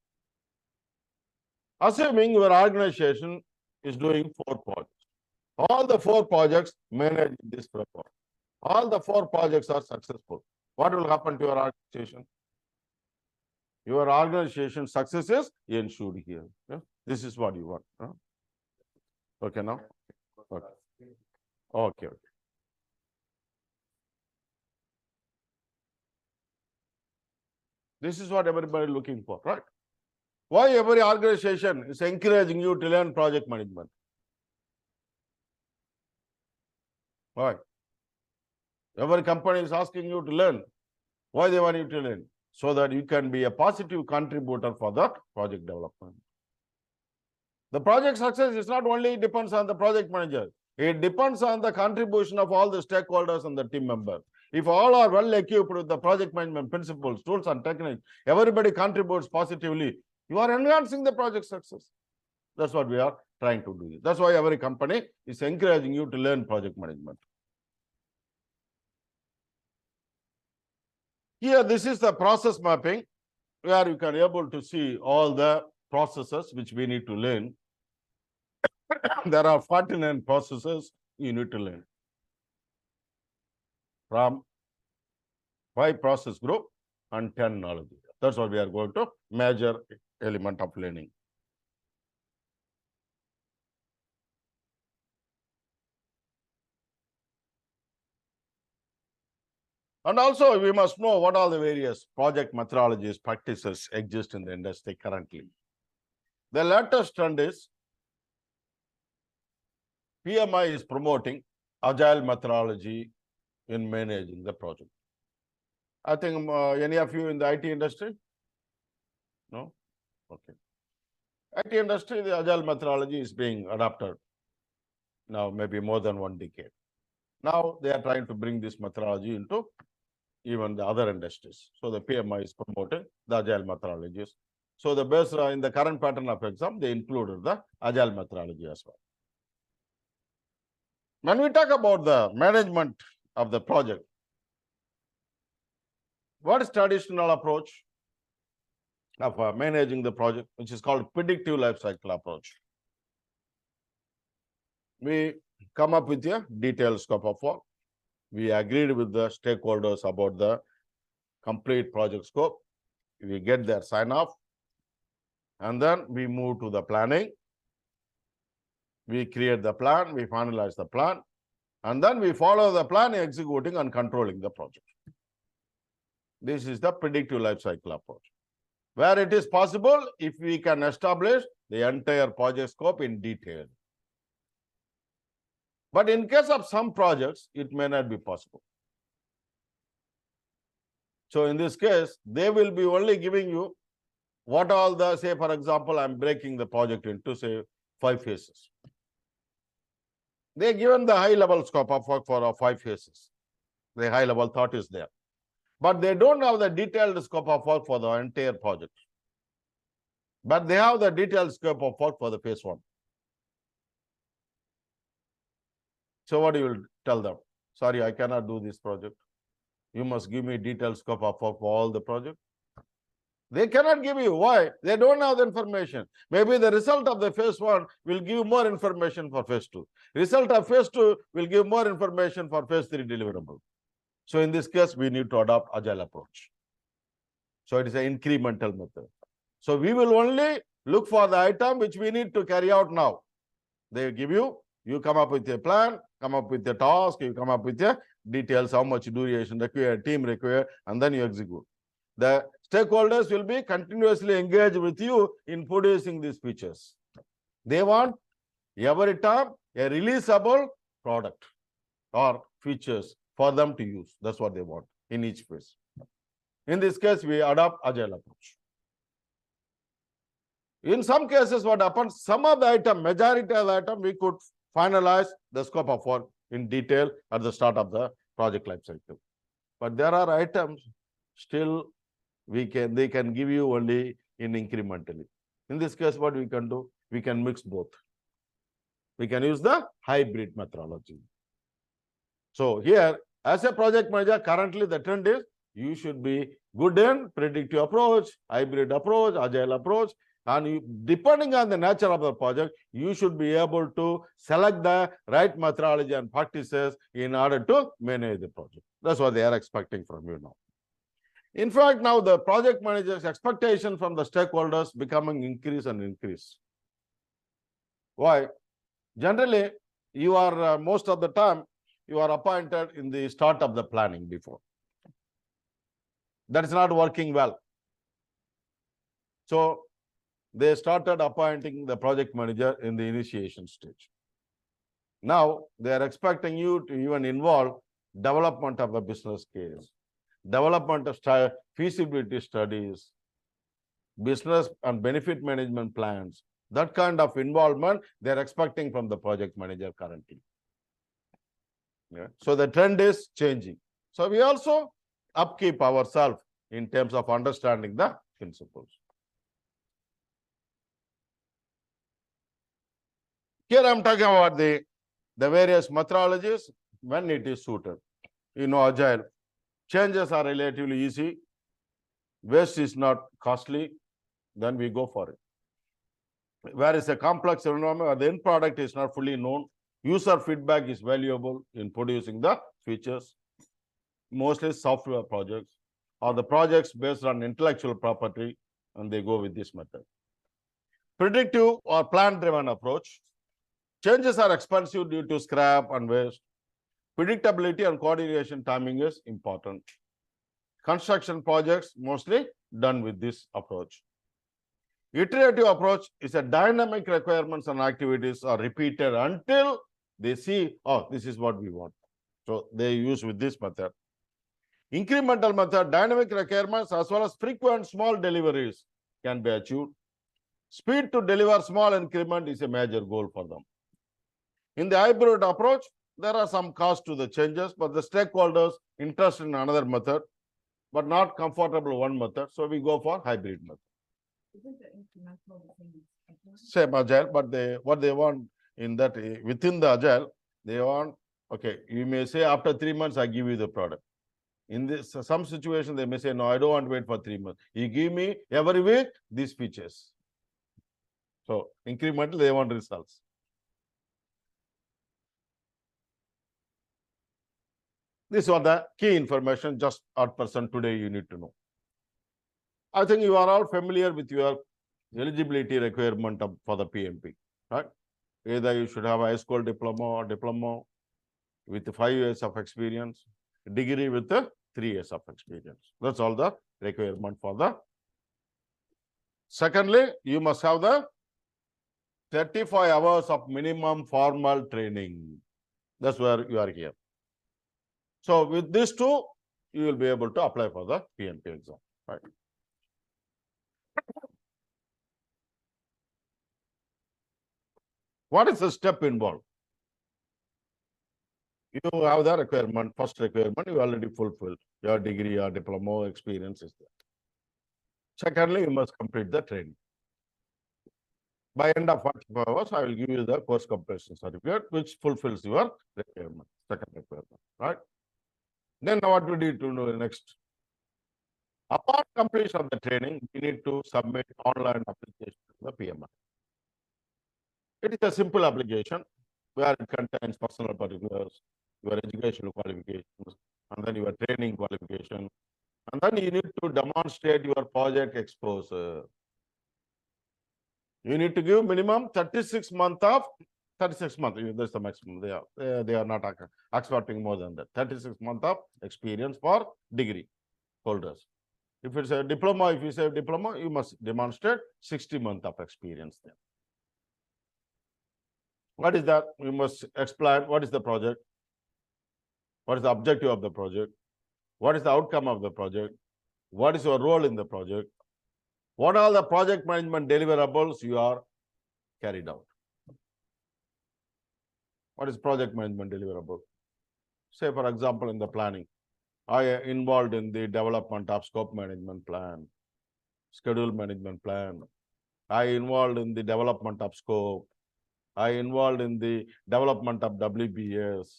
Assuming your organization is doing 4 projects. All the 4 projects manage this framework. All the 4 projects are successful. What will happen to your organization? Your organization success is ensured here. Yeah? This is what you want. Huh? Okay now? Okay. Okay. This is what everybody is looking for, right? Why every organization is encouraging you to learn project management? Why? Every company is asking you to learn. Why they want you to learn? So that you can be a positive contributor for the project development. The project success is not only depends on the project manager. It depends on the contribution of all the stakeholders and the team members. If all are well equipped with the project management principles, tools and techniques, everybody contributes positively, you are enhancing the project success. That's what we are trying to do. That's why every company is encouraging you to learn project management. Here, this is the process mapping, where you can able to see all the processes which we need to learn. There are 49 processes you need to learn from 5 process group and 10 knowledge. That's what we are going to major element of learning. And also we must know what all the various project methodologies, practices exist in the industry currently. The latest trend is PMI is promoting agile methodology in managing the project. I think any of you in the IT industry? No? Okay. IT industry, the agile methodology is being adopted now, maybe more than 1 decade. Now they are trying to bring this methodology into even the other industries. So the PMI is promoting the agile methodologies. So the best in the current pattern of exam, they included the agile methodology as well. When we talk about the management of the project, what is traditional approach of managing the project, which is called predictive life cycle approach? We come up with a detailed scope of work. We agreed with the stakeholders about the complete project scope. We get their sign off, and then we move to the planning. We create the plan, we finalize the plan, and then we follow the plan, executing and controlling the project. This is the predictive life cycle approach. Where it is possible, if we can establish the entire project scope in detail. But in case of some projects, it may not be possible. So in this case, they will be only giving you what all the, say for example, I'm breaking the project into say 5 phases. They given the high level scope of work for 5 phases. The high level thought is there. But they don't have the detailed scope of work for the entire project. But they have the detailed scope of work for the phase 1. So what you will tell them? Sorry, I cannot do this project. You must give me detailed scope of work for all the project. They cannot give you. Why? They don't have the information. Maybe the result of the phase 1 will give more information for phase 2. Result of phase 2 will give more information for phase 3 deliverable. So in this case, we need to adopt agile approach. So it is an incremental method. So we will only look for the item which we need to carry out now. They give you, you come up with a plan, come up with a task, you come up with a details, how much duration required, team required, and then you execute. The stakeholders will be continuously engaged with you in producing these features. They want every time a releasable product or features for them to use. That's what they want in each phase. In this case, we adopt agile approach. In some cases, what happens, some of the item, majority of the item, we could finalize the scope of work in detail at the start of the project life cycle. But there are items still they can give you only in incrementally. In this case, what we can do, we can mix both. We can use the hybrid methodology. So here, as a project manager, currently the trend is you should be good in predictive approach, hybrid approach, agile approach, and you, depending on the nature of the project, you should be able to select the right methodology and practices in order to manage the project. That's what they are expecting from you now. In fact, now the project manager's expectation from the stakeholders becoming increase and increase. Why? Generally, you are most of the time, you are appointed in the start of the planning before. That is not working well. So they started appointing the project manager in the initiation stage. Now they are expecting you to even involve development of the business case, development of feasibility studies, business and benefit management plans. That kind of involvement they are expecting from the project manager currently. Yeah. So the trend is changing. So we also upkeep ourselves in terms of understanding the principles. Here I'm talking about the various methodologies when it is suited. Agile, changes are relatively easy, waste is not costly, then we go for it. Whereas a complex environment or the end product is not fully known, user feedback is valuable in producing the features. Mostly software projects or the projects based on intellectual property, and they go with this method. Predictive or plan-driven approach. Changes are expensive due to scrap and waste. Predictability and coordination timing is important. Construction projects mostly done with this approach. Iterative approach is a dynamic requirements and activities are repeated until they see, oh, this is what we want. So they use with this method. Incremental method, dynamic requirements as well as frequent small deliveries can be achieved. Speed to deliver small increment is a major goal for them. In the hybrid approach, there are some costs to the changes, but the stakeholders interested in another method, but not comfortable one method. So we go for hybrid method. Isn't the incremental the same as agile? Same agile, but what they want in that within the agile, they want, okay, you may say after 3 months I give you the product. In this some situation they may say, no, I don't want to wait for 3 months. You give me every week these features. So incremental, they want results. These are the key information just at present today you need to know. I think you are all familiar with your eligibility requirement for the PMP, right? Either you should have a high school diploma or diploma with 5 years of experience, degree with 3 years of experience. That's all the requirement for the. Secondly, you must have the 35 hours of minimum formal training. That's where you are here. So with these two, you will be able to apply for the PMP exam, right? What is the step involved? You have the requirement, first requirement, you already fulfilled. Your degree, your diploma, experience is there. Secondly, you must complete the training. By end of 45 hours, I will give you the course completion certificate, which fulfills your requirement, second requirement, right? Then what we need to do next? Upon completion of the training, we need to submit online application to the PMI. It is a simple application where it contains personal particulars, your educational qualifications, and then your training qualification. And then you need to demonstrate your project exposure. You need to give minimum 36 months of 36 months. That's the maximum. They are not expecting more than that. 36 months of experience for degree holders. If it's a diploma, if you say diploma, you must demonstrate 60 months of experience there. What is that? You must explain what is the project, what is the objective of the project, what is the outcome of the project, what is your role in the project, what are the project management deliverables you are carried out. What is project management deliverable? Say, for example, in the planning, I am involved in the development of scope management plan, schedule management plan. I involved in the development of scope. I involved in the development of WBS.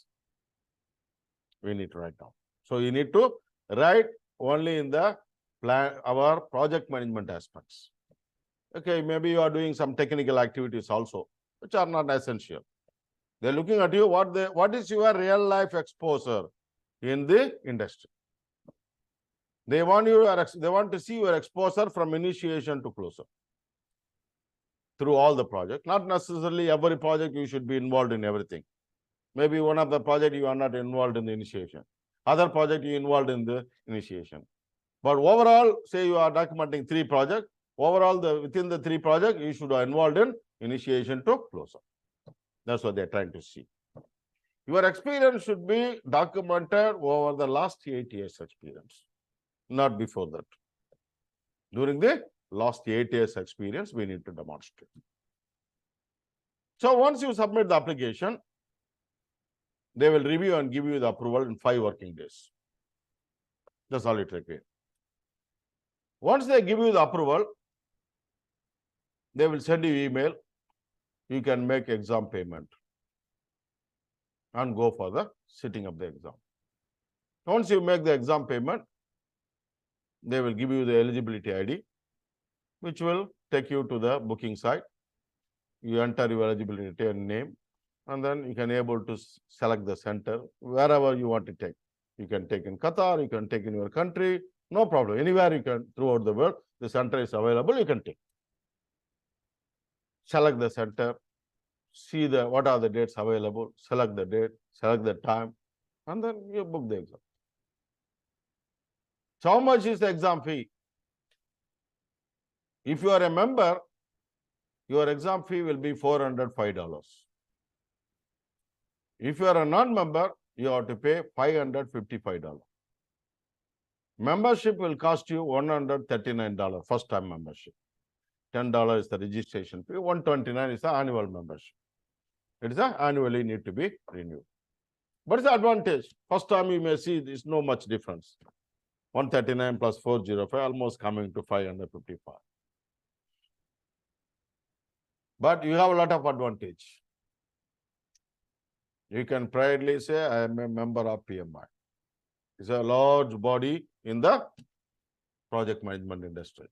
We need to write down. So you need to write only in the plan, our project management aspects. Okay, maybe you are doing some technical activities also, which are not essential. They're looking at you, what is your real life exposure in the industry. They want to see your exposure from initiation to closure through all the projects. Not necessarily every project you should be involved in everything. Maybe one of the project you are not involved in the initiation. Other project you involved in the initiation. But overall, say you are documenting 3 projects, overall within the 3 projects, you should have involved in initiation to close up. That's what they're trying to see. Your experience should be documented over the last 8 years experience, not before that. During the last 8 years experience, we need to demonstrate. So once you submit the application, they will review and give you the approval in 5 working days. That's all it requires. Once they give you the approval, they will send you email. You can make exam payment and go for the sitting of the exam. Once you make the exam payment, they will give you the eligibility ID, which will take you to the booking site. You enter your eligibility and name, and then you can able to select the center wherever you want to take. You can take in Qatar, you can take in your country, no problem. Anywhere you can, throughout the world, the center is available, you can take. Select the center, see what are the dates available, select the date, select the time, and then you book the exam. So how much is the exam fee? If you are a member, your exam fee will be $405. If you are a non-member, you have to pay $555. Membership will cost you $139, first time membership. $10 is the registration fee, $129 is the annual membership. It is annually need to be renewed. But it's the advantage. First time you may see there is no much difference. 139 plus 405 almost coming to 555. But you have a lot of advantage. You can proudly say, I am a member of PMI. It's a large body in the project management industry.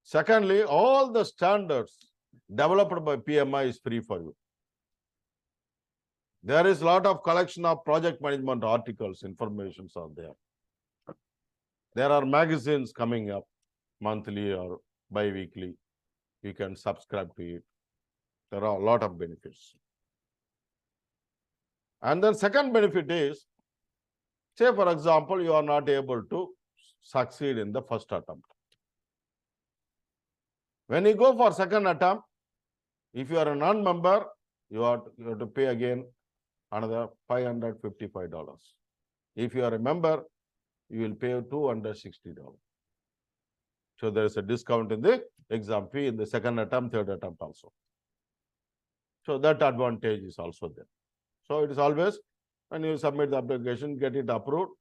Secondly, all the standards developed by PMI is free for you. There is a lot of collection of project management articles, informations are there. There are magazines coming up monthly or bi-weekly. You can subscribe to it. There are a lot of benefits. And then second benefit is, say for example, you are not able to succeed in the first attempt. When you go for second attempt, if you are a non-member, you have to pay again another $555. If you are a member, you will pay $260. So there is a discount in the exam fee in the second attempt, third attempt also. So that advantage is also there. So it is always, when you submit the application, get it approved,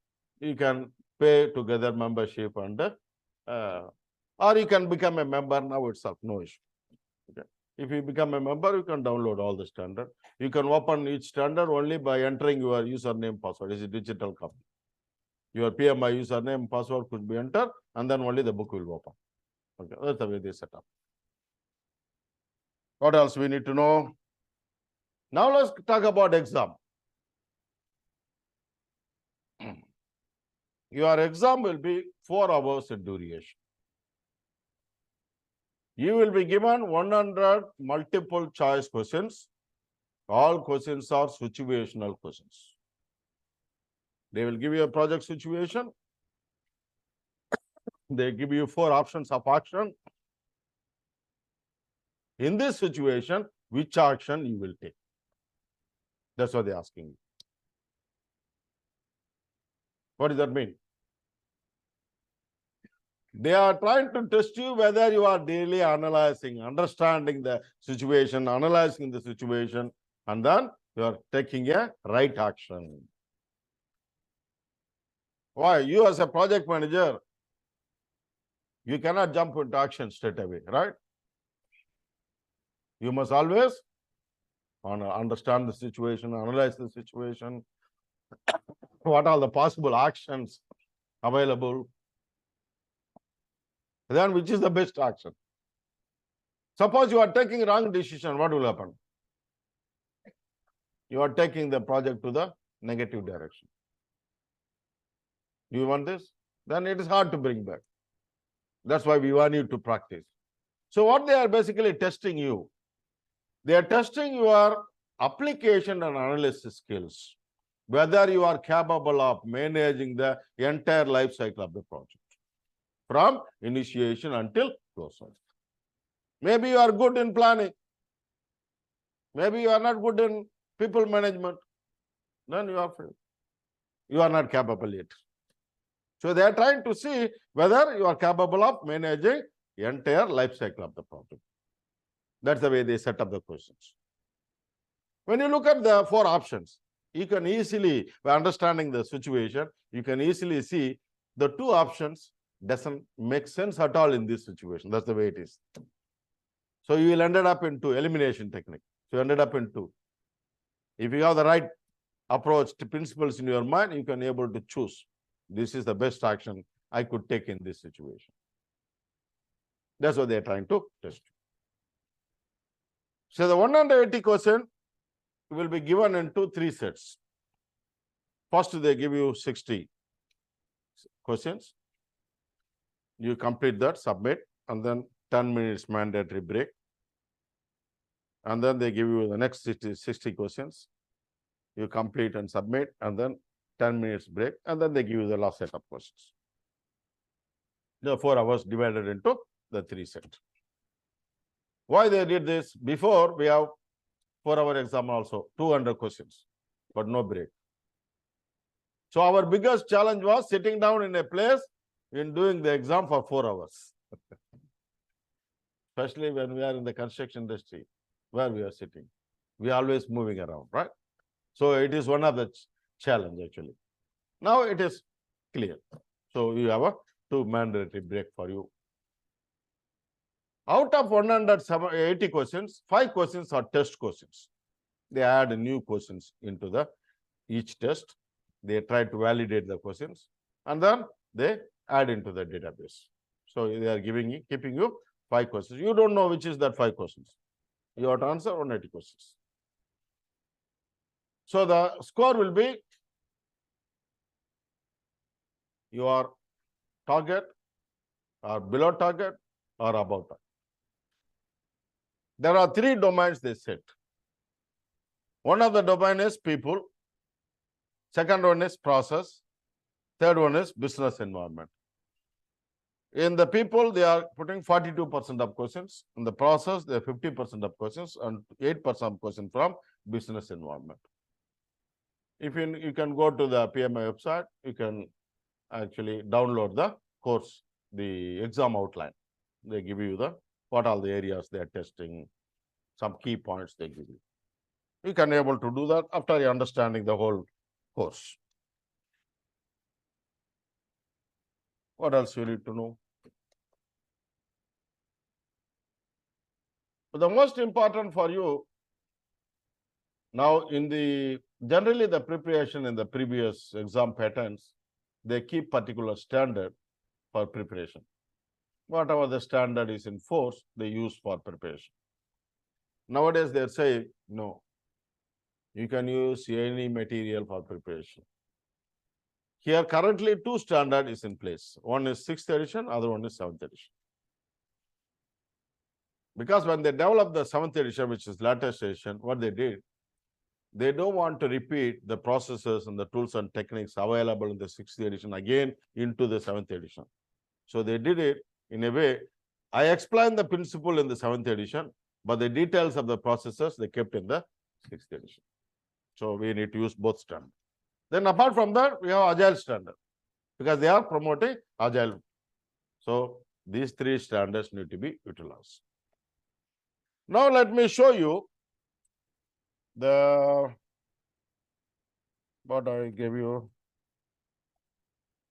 you can pay together membership and or you can become a member now itself, no issue. Okay. If you become a member, you can download all the standard. You can open each standard only by entering your username, password. It's a digital copy. Your PMI username, password could be entered, and then only the book will open. Okay, that's the way they set up. What else we need to know? Now let's talk about exam. Your exam will be 4 hours in duration. You will be given 100 multiple choice questions. All questions are situational questions. They will give you a project situation. They give you 4 options of action. In this situation, which action you will take? That's what they're asking you. What does that mean? They are trying to test you whether you are daily analyzing, understanding the situation, analyzing the situation, and then you are taking a right action. Why? You as a project manager, you cannot jump into action straight away, right? You must always understand the situation, analyze the situation, what are the possible actions available, then which is the best action. Suppose you are taking wrong decision, what will happen? You are taking the project to the negative direction. Do you want this? Then it is hard to bring back. That's why we want you to practice. So what they are basically testing you, they are testing your application and analysis skills, whether you are capable of managing the entire life cycle of the project, from initiation until closeout. Maybe you are good in planning. Maybe you are not good in people management. Then you are failed. You are not capable yet. So they are trying to see whether you are capable of managing the entire life cycle of the project. That's the way they set up the questions. When you look at the 4 options, you can easily, by understanding the situation, you can easily see the 2 options doesn't make sense at all in this situation. That's the way it is. So you will ended up into elimination technique. So you ended up into, if you have the right approach to principles in your mind, you can able to choose. This is the best action I could take in this situation. That's what they're trying to test. So the 180 question will be given into 3 sets. First, they give you 60 questions. You complete that, submit, and then 10 minutes mandatory break. And then they give you the next 60 questions. You complete and submit, and then 10 minutes break, and then they give you the last set of questions. The 4 hours divided into the 3 sets. Why they did this? Before, we have 4-hour exam also, 200 questions, but no break. So our biggest challenge was sitting down in a place in doing the exam for 4 hours. Especially when we are in the construction industry, where we are sitting. We are always moving around, right? So it is one of the challenge actually. Now it is clear. So you have a 2 mandatory break for you. Out of 180 questions, 5 questions are test questions. They add new questions into each test. They try to validate the questions, and then they add into the database. So they are keeping you 5 questions. You don't know which is that 5 questions. You have to answer 180 questions. So the score will be your target or below target or above target. There are 3 domains they set. One of the domain is people. Second one is process. Third one is business environment. In the people, they are putting 42% of questions. In the process, they are 50% of questions and 8% of questions from business environment. If you can go to the PMI website, you can actually download the course, the exam outline. They give you what all the areas they are testing, some key points they give you. You can able to do that after understanding the whole course. What else you need to know? But the most important for you now generally the preparation in the previous exam patterns, they keep particular standard for preparation. Whatever the standard is in force, they use for preparation. Nowadays, they say, no, you can use any material for preparation. Here, currently, 2 standard is in place. One is 6th edition, other one is 7th edition. Because when they developed the 7th edition, which is latest edition, what they did, they don't want to repeat the processes and the tools and techniques available in the 6th edition again into the 7th edition. So they did it in a way, I explained the principle in the 7th edition, but the details of the processes they kept in the 6th edition. So we need to use both standards. Then apart from that, we have Agile standard because they are promoting Agile. So these 3 standards need to be utilized. Now let me show you what I gave you.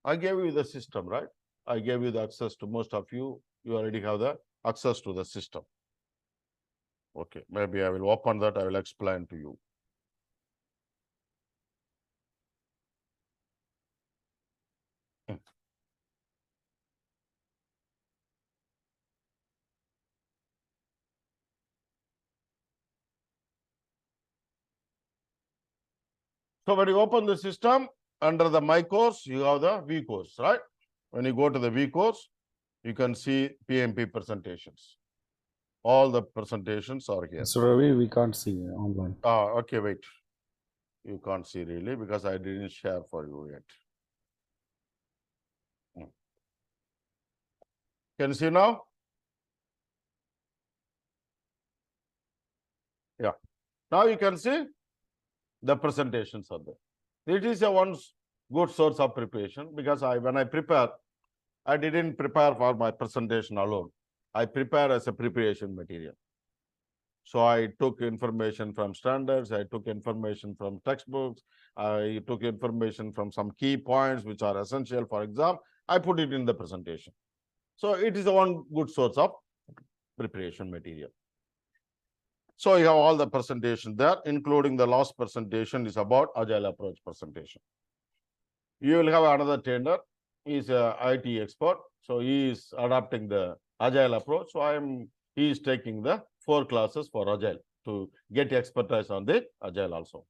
I gave you the system, right? I gave you the access to most of you. You already have the access to the system. Okay, maybe I will open that. I will explain to you. So when you open the system, under the My Course, you have the V course, right? When you go to the V course, you can see PMP presentations. All the presentations are here. Mr. Ravi, we can't see online. Okay, wait. You can't see really because I didn't share for you yet. Can you see now? Yeah. Now you can see the presentations are there. It is a one good source of preparation because when I prepare, I didn't prepare for my presentation alone. I prepare as a preparation material. So I took information from standards, I took information from textbooks, I took information from some key points which are essential for exam. I put it in the presentation. So it is one good source of preparation material. So you have all the presentation there, including the last presentation is about agile approach presentation. You will have another trainer. He is a IT expert. So he is adopting the agile approach. So he is taking the 4 classes for agile to get expertise on the agile also.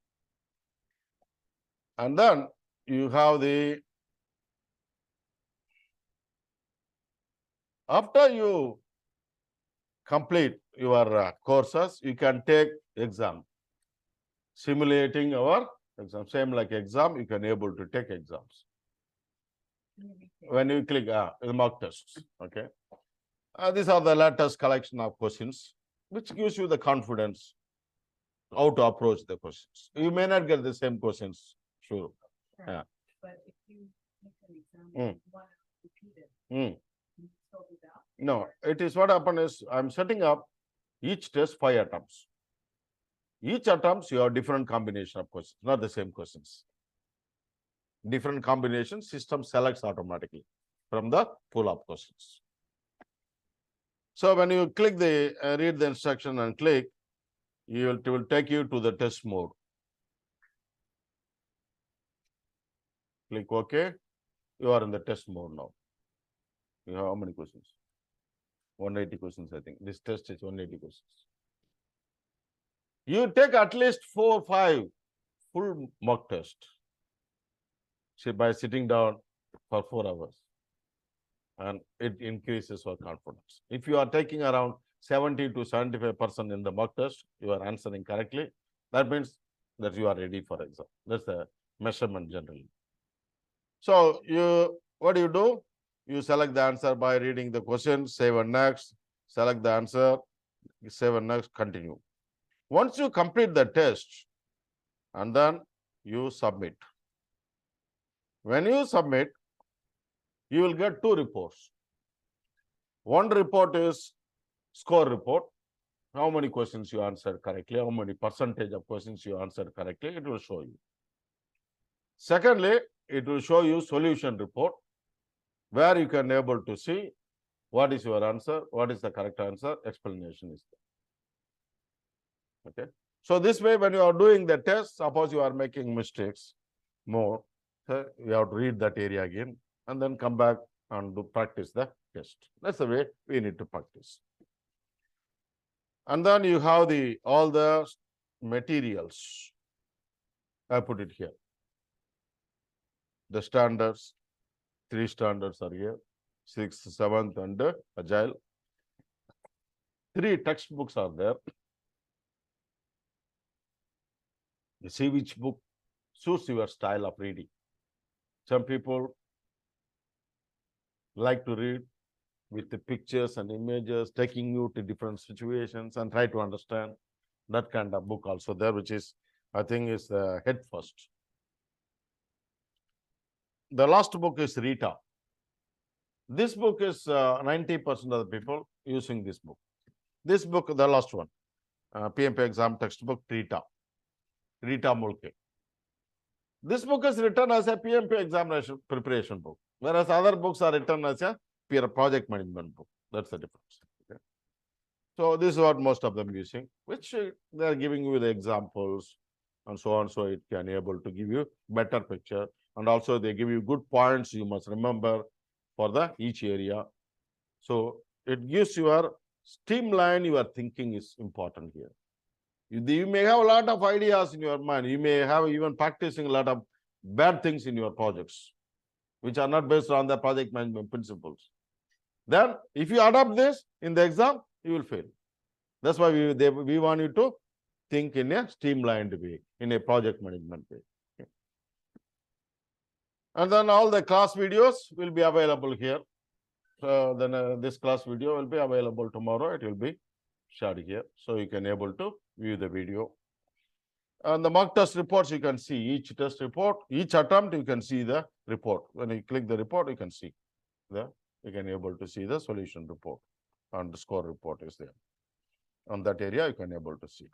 And then you have after you complete your courses, you can take exam. Simulating our exam, same like exam, you can able to take exams. When you click the mock tests, okay. These are the latest collection of questions, which gives you the confidence how to approach the questions. You may not get the same questions, sure. Yeah. But if you make an exam, Mm. one repeated, Mm. you solve it out. No, it is what happened is I'm setting up each test 5 attempts. Each attempts you have different combination of questions, not the same questions. Different combinations, system selects automatically from the pool of questions. So when you click the read the instruction and click, it will take you to the test mode. Click OK. You are in the test mode now. You have how many questions? 180 questions, I think. This test is 180 questions. You take at least 4 or 5 full mock test. See, by sitting down for 4 hours. And it increases your confidence. If you are taking around 70 to 75% in the mock test, you are answering correctly. That means that you are ready for exam. That's the measurement generally. So what do? You select the answer by reading the question, save and next, select the answer, save and next, continue. Once you complete the test, and then you submit. When you submit, you will get 2 reports. One report is score report. How many questions you answered correctly, how many percentage of questions you answered correctly, it will show you. Secondly, it will show you solution report, where you can able to see what is your answer, what is the correct answer, explanation is there. Okay. So this way, when you are doing the test, suppose you are making mistakes more, so you have to read that area again and then come back and practice the test. That's the way we need to practice. And then you have all the materials. I put it here. The standards, 3 standards are here, 6th, 7th, and agile. 3 textbooks are there. You see which book suits your style of reading. Some people like to read with the pictures and images, taking you to different situations and try to understand. That kind of book also there, which is, I think, is the head first. The last book is Rita. This book is 90% of the people using this book. This book, the last one, PMP exam textbook, Rita Mulke. This book is written as a PMP examination preparation book, whereas other books are written as a project management book. That's the difference. Okay. So this is what most of them using, which they are giving you the examples and so on, so it can able to give you better picture. And also they give you good points you must remember for each area. So it gives your streamline your thinking is important here. You may have a lot of ideas in your mind. You may have even practicing a lot of bad things in your projects, which are not based on the project management principles. Then, if you adopt this in the exam, you will fail. That's why we want you to think in a streamlined way, in a project management way. Okay. And then all the class videos will be available here. So then this class video will be available tomorrow. It will be shared here. So you can able to view the video. And the mock test reports, you can see each test report, each attempt, you can see the report. When you click the report, you can see you can able to see the solution report and the score report is there. On that area, you can able to see.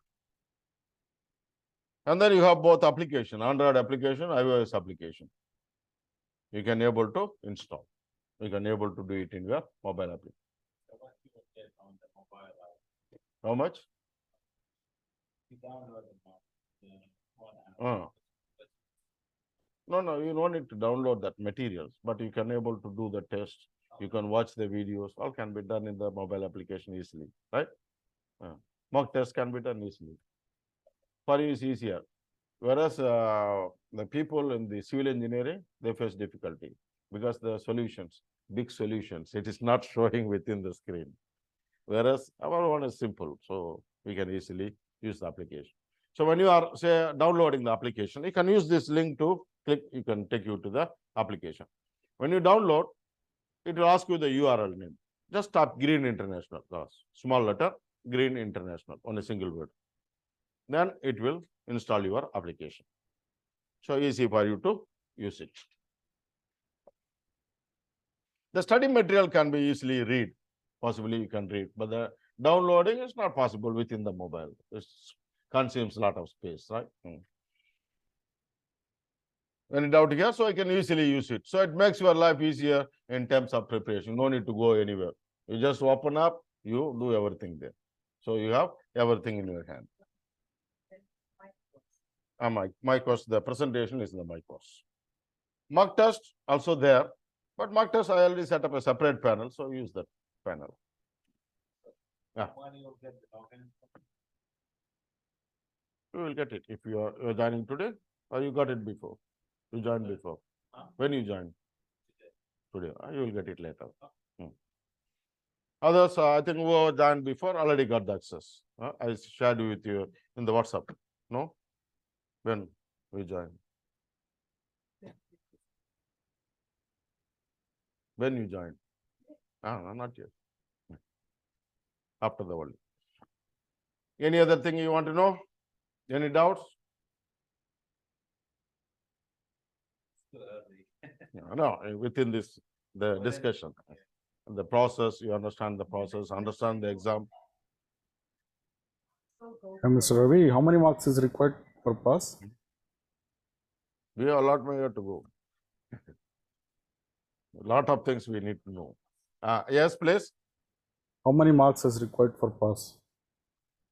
And then you have both application, Android application, iOS application. You can able to install. You can able to do it in your mobile application. So what you will get on the mobile app, How much? you download the one app. No, you don't need to download that materials, but you can able to do the test. You can watch the videos. All can be done in the mobile application easily, right? Mock test can be done easily. For you, it's easier. Whereas the people in the civil engineering, they face difficulty because the solutions, big solutions, it is not showing within the screen. Whereas our one is simple, so we can easily use the application. So when you are, say, downloading the application, you can use this link to click, you can take you to the application. When you download, it will ask you the URL name. Just type Green International, small letter, Green International, on a single word. Then it will install your application. So easy for you to use it. The study material can be easily read. Possibly you can read, but the downloading is not possible within the mobile. It consumes a lot of space, right? Any doubt here? So I can easily use it. So it makes your life easier in terms of preparation. No need to go anywhere. You just open up, you do everything there. So you have everything in your hand. My course, the presentation is in the my course. Mock test also there, but mock test I already set up a separate panel, so use that panel. Yeah. When you will get the login? You will get it if you are joining today, or you got it before. You joined before. When you joined? Today. You will get it later. Others, I think who joined before already got the access. I shared with you in the WhatsApp. No? When we joined? When you joined? Not yet. After the world. Any other thing you want to know? Any doubts? Too early. No, within this, the discussion, the process, you understand the process, understand the exam. And Mr. Ravi, how many marks is required for pass? We have a lot more to go. A lot of things we need to know. Yes, please. How many marks is required for pass?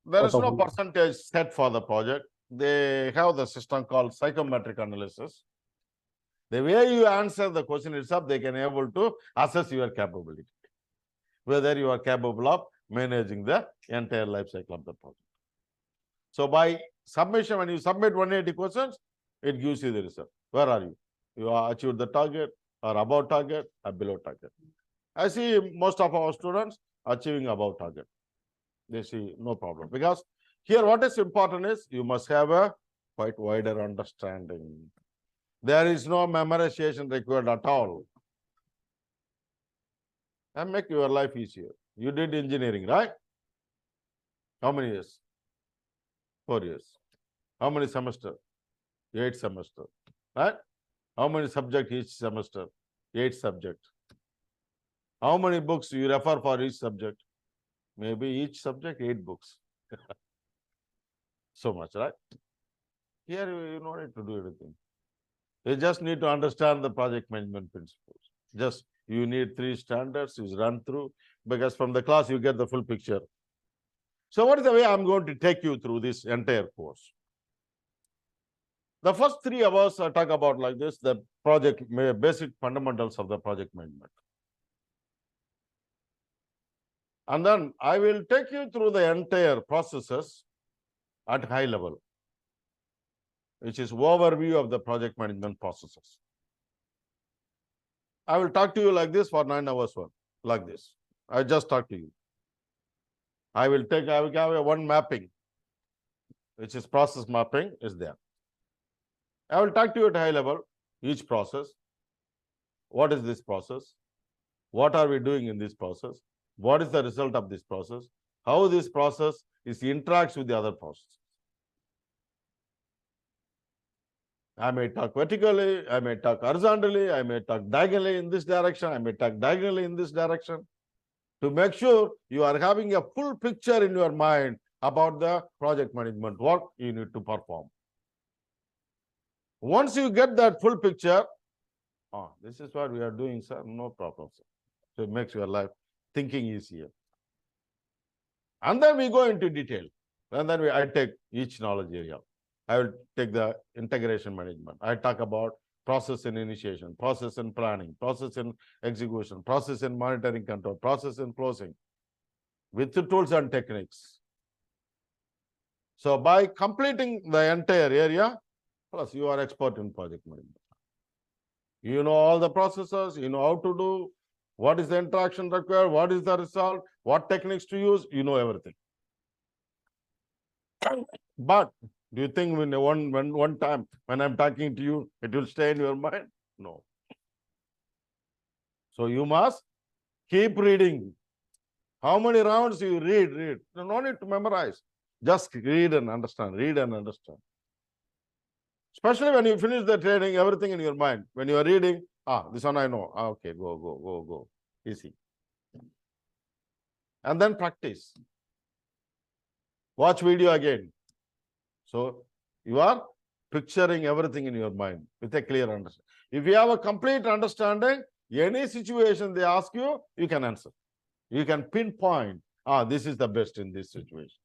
There is Out no of- percentage set for the project. They have the system called psychometric analysis. The way you answer the question itself, they can able to assess your capability, whether you are capable of managing the entire life cycle of the project. So by submission, when you submit 180 questions, it gives you the result. Where are you? You are achieved the target, or above target, or below target. I see most of our students achieving above target. They see no problem, because here what is important is you must have a quite wider understanding. There is no memorization required at all. And make your life easier. You did engineering, right? How many years? 4 years. How many semester? 8 semester. Right? How many subject each semester? 8 subject. How many books you refer for each subject? Maybe each subject 8 books. So much, right? Here you don't need to do anything. You just need to understand the project management principles. Just you need 3 standards, you run through, because from the class you get the full picture. So what is the way I'm going to take you through this entire course? The first 3 hours I talk about like this, the project, basic fundamentals of the project management. And then I will take you through the entire processes at high level, which is overview of the project management processes. I will talk to you like this for 9 hours, like this. I just talk to you. I will have a one mapping, which is process mapping is there. I will talk to you at high level, each process. What is this process? What are we doing in this process? What is the result of this process? How this process interacts with the other processes. I may talk vertically, I may talk horizontally, I may talk diagonally in this direction, I may talk diagonally in this direction, to make sure you are having a full picture in your mind about the project management work you need to perform. Once you get that full picture, this is what we are doing, sir, no problem, sir. So it makes your life thinking easier. And then we go into detail. And then I take each knowledge area. I will take the integration management. I talk about process in initiation, process in planning, process in execution, process in monitoring control, process in closing, with the tools and techniques. So by completing the entire area, plus you are expert in project management. You know all the processes, you know how to do, what is the interaction required, what is the result, what techniques to use, you know everything. But do you think when one time when I'm talking to you, it will stay in your mind? No. So you must keep reading. How many rounds you read? No need to memorize. Just read and understand, read and understand. Especially when you finish the training, everything in your mind. When you are reading, this one I know. Okay, go. Easy. And then practice. Watch video again. So you are picturing everything in your mind with a clear understanding. If you have a complete understanding, any situation they ask you, you can answer. You can pinpoint, this is the best in this situation.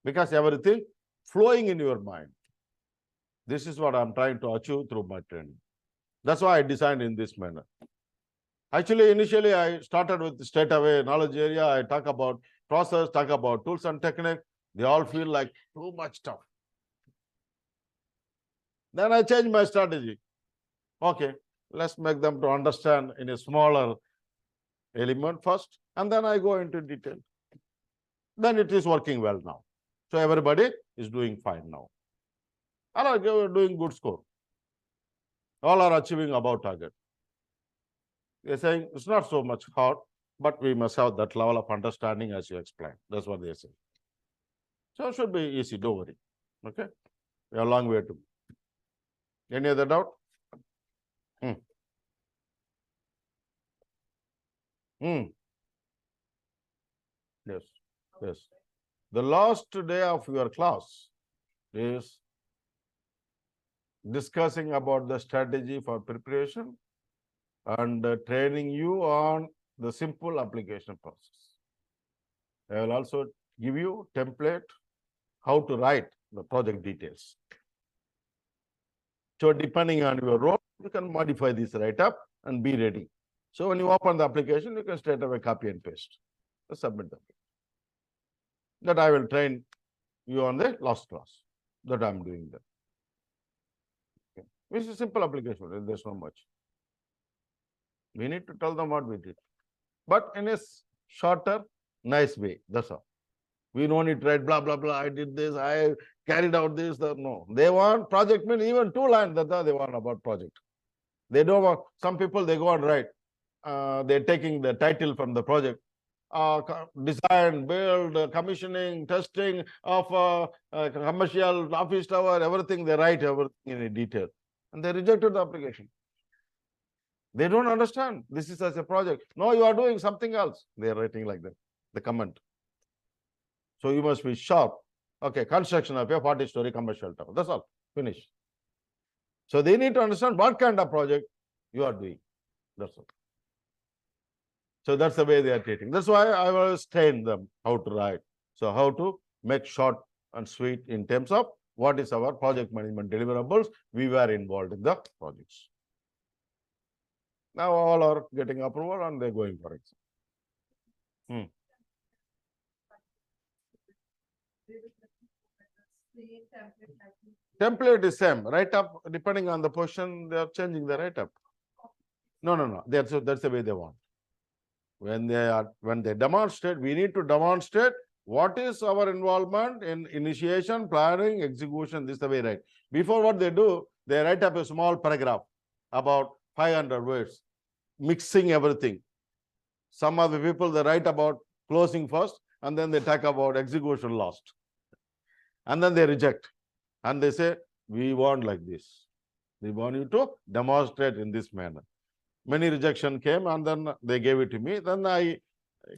Because everything flowing in your mind. This is what I'm trying to achieve through my training. That's why I designed in this manner. Actually, initially, I started with straight away knowledge area. I talk about process, talk about tools and technique. They all feel like too much stuff. Then I changed my strategy. Okay, let's make them to understand in a smaller element first, and then I go into detail. Then it is working well now. So everybody is doing fine now. All are doing good score. All are achieving above target. They're saying it's not so much hard, but we must have that level of understanding as you explained. That's what they say. So it should be easy, don't worry. Okay? We have a long way to go. Any other doubt? Yes. The last day of your class is discussing about the strategy for preparation and training you on the simple application process. I will also give you template how to write the project details. So depending on your role, you can modify this write-up and be ready. So when you open the application, you can straight away copy and paste. Submit them. That I will train you on the last class. That I'm doing that. Okay. It's a simple application. There's not much. We need to tell them what we did, but in a shorter, nice way. That's all. We don't need to write blah blah blah. I did this. I carried out this. No, they want project mean even 2 lines. That they want about project. They don't want. Some people they go and write. They're taking the title from the project. Design, build, commissioning, testing of commercial office tower, everything, they write everything in detail. And they rejected the application. They don't understand. This is as a project. No, you are doing something else. They are writing like that, the comment. So you must be sharp. Okay, construction of a 40-story commercial tower. That's all. Finish. So they need to understand what kind of project you are doing. That's all. So that's the way they are treating. That's why I always train them how to write. So how to make short and sweet in terms of what is our project management deliverables we were involved in the projects. Now all are getting approval and they're going for it. Template is same. Write-up, depending on the position, they are changing the write-up. No. That's the way they want. When they demonstrate, we need to demonstrate what is our involvement in initiation, planning, execution. This is the way, right? Before what they do, they write up a small paragraph about 500 words, mixing everything. Some of the people, they write about closing first, and then they talk about execution last. And then they reject. And they say, we want like this. We want you to demonstrate in this manner. Many rejection came, and then they gave it to me. Then I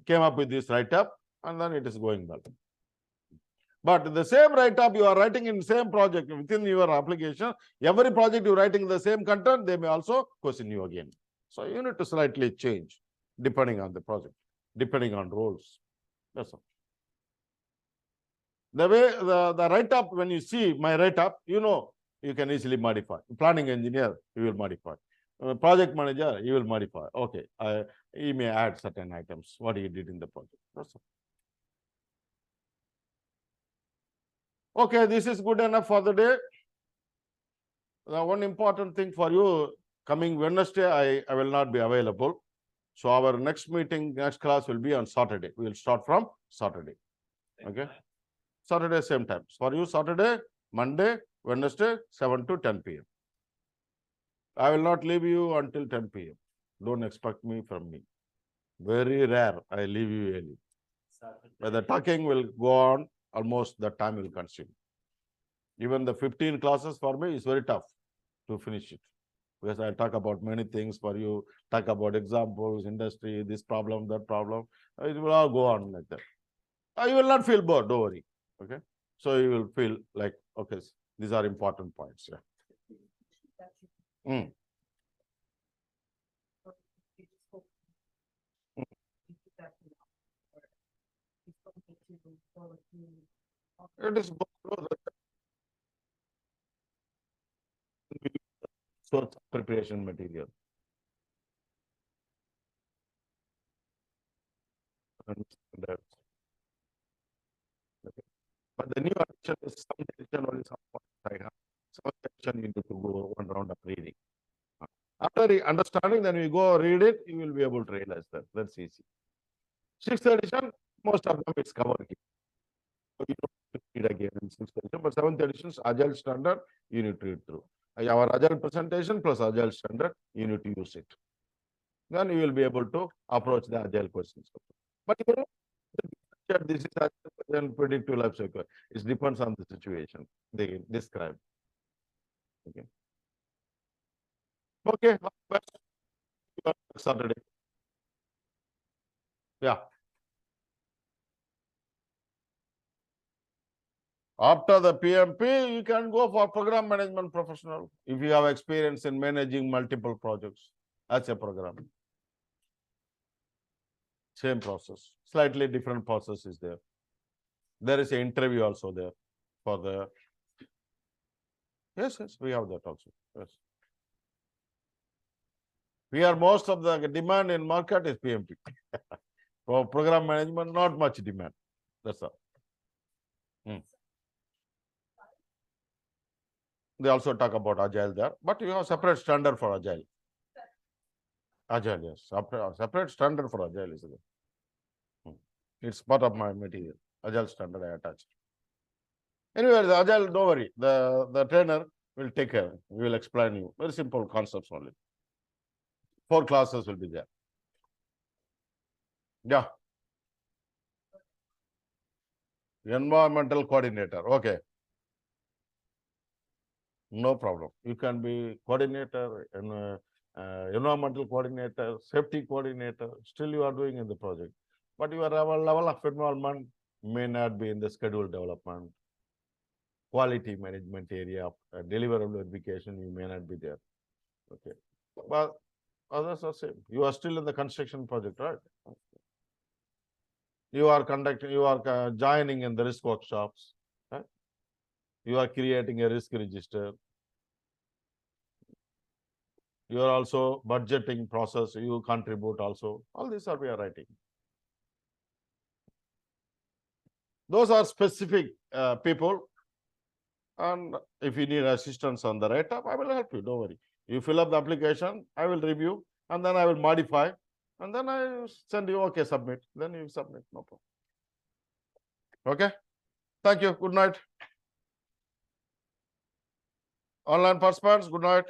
came up with this write-up, and then it is going well. But the same write-up you are writing in same project within your application, every project you are writing the same content, they may also question you again. So you need to slightly change depending on the project, depending on roles. That's all. The way the write-up, when you see my write-up, you know you can easily modify. Planning engineer, you will modify. Project manager, you will modify. Okay, he may add certain items, what he did in the project. That's all. Okay, this is good enough for the day. The one important thing for you, coming Wednesday, I will not be available. So our next meeting, next class will be on Saturday. We will start from Saturday. Okay. Saturday, same time. For you, Saturday, Monday, Wednesday, 7 to 10 p.m. I will not leave you until 10 p.m. Don't expect me from me. Very rare, I leave you early. But the talking will go on, almost the time will consume. Even the 15 classes for me is very tough to finish it. Because I talk about many things for you, talk about examples, industry, this problem, that problem. It will all go on like that. You will not feel bored, don't worry. Okay. So you will feel like, okay, these are important points. Yeah. It is source of preparation material. Okay. But the new addition is some addition only some point I have. Some addition you need to go one round of reading. After understanding, then we go read it, you will be able to realize that. That's easy. 6th edition, most of them is covered. So you don't read again in 6th edition, but 7th edition's Agile standard, you need to read through. Our Agile presentation plus Agile standard, you need to use it. Then you will be able to approach the Agile questions. But you know, this is Agile predictive life cycle. It depends on the situation they describe. Okay. Okay. Saturday. Yeah. After the PMP, you can go for program management professional if you have experience in managing multiple projects as a program. Same process, slightly different process is there. There is an interview also there for the. Yes, we have that also. Yes. We are most of the demand in market is PMP. For program management, not much demand. That's all. They also talk about Agile there, but you have separate standard for Agile. Agile, yes. Separate standard for Agile is there. It's part of my material. Agile standard I attached. Anyway, the Agile, don't worry. The trainer will take care. We will explain you. Very simple concepts only. 4 classes will be there. Yeah. Environmental coordinator. Okay. No problem. You can be coordinator and environmental coordinator, safety coordinator. Still you are doing in the project. But your level of involvement may not be in the schedule development, quality management area, deliverable verification, you may not be there. Okay. But others are same. You are still in the construction project, right? You are conducting, you are joining in the risk workshops. Right? You are creating a risk register. You are also budgeting process, you contribute also. All these are we are writing. Those are specific people. And if you need assistance on the write-up, I will help you, don't worry. You fill up the application, I will review, and then I will modify, and then I send you, okay, submit. Then you submit, no problem. Okay? Thank you. Good night. Online participants, good night.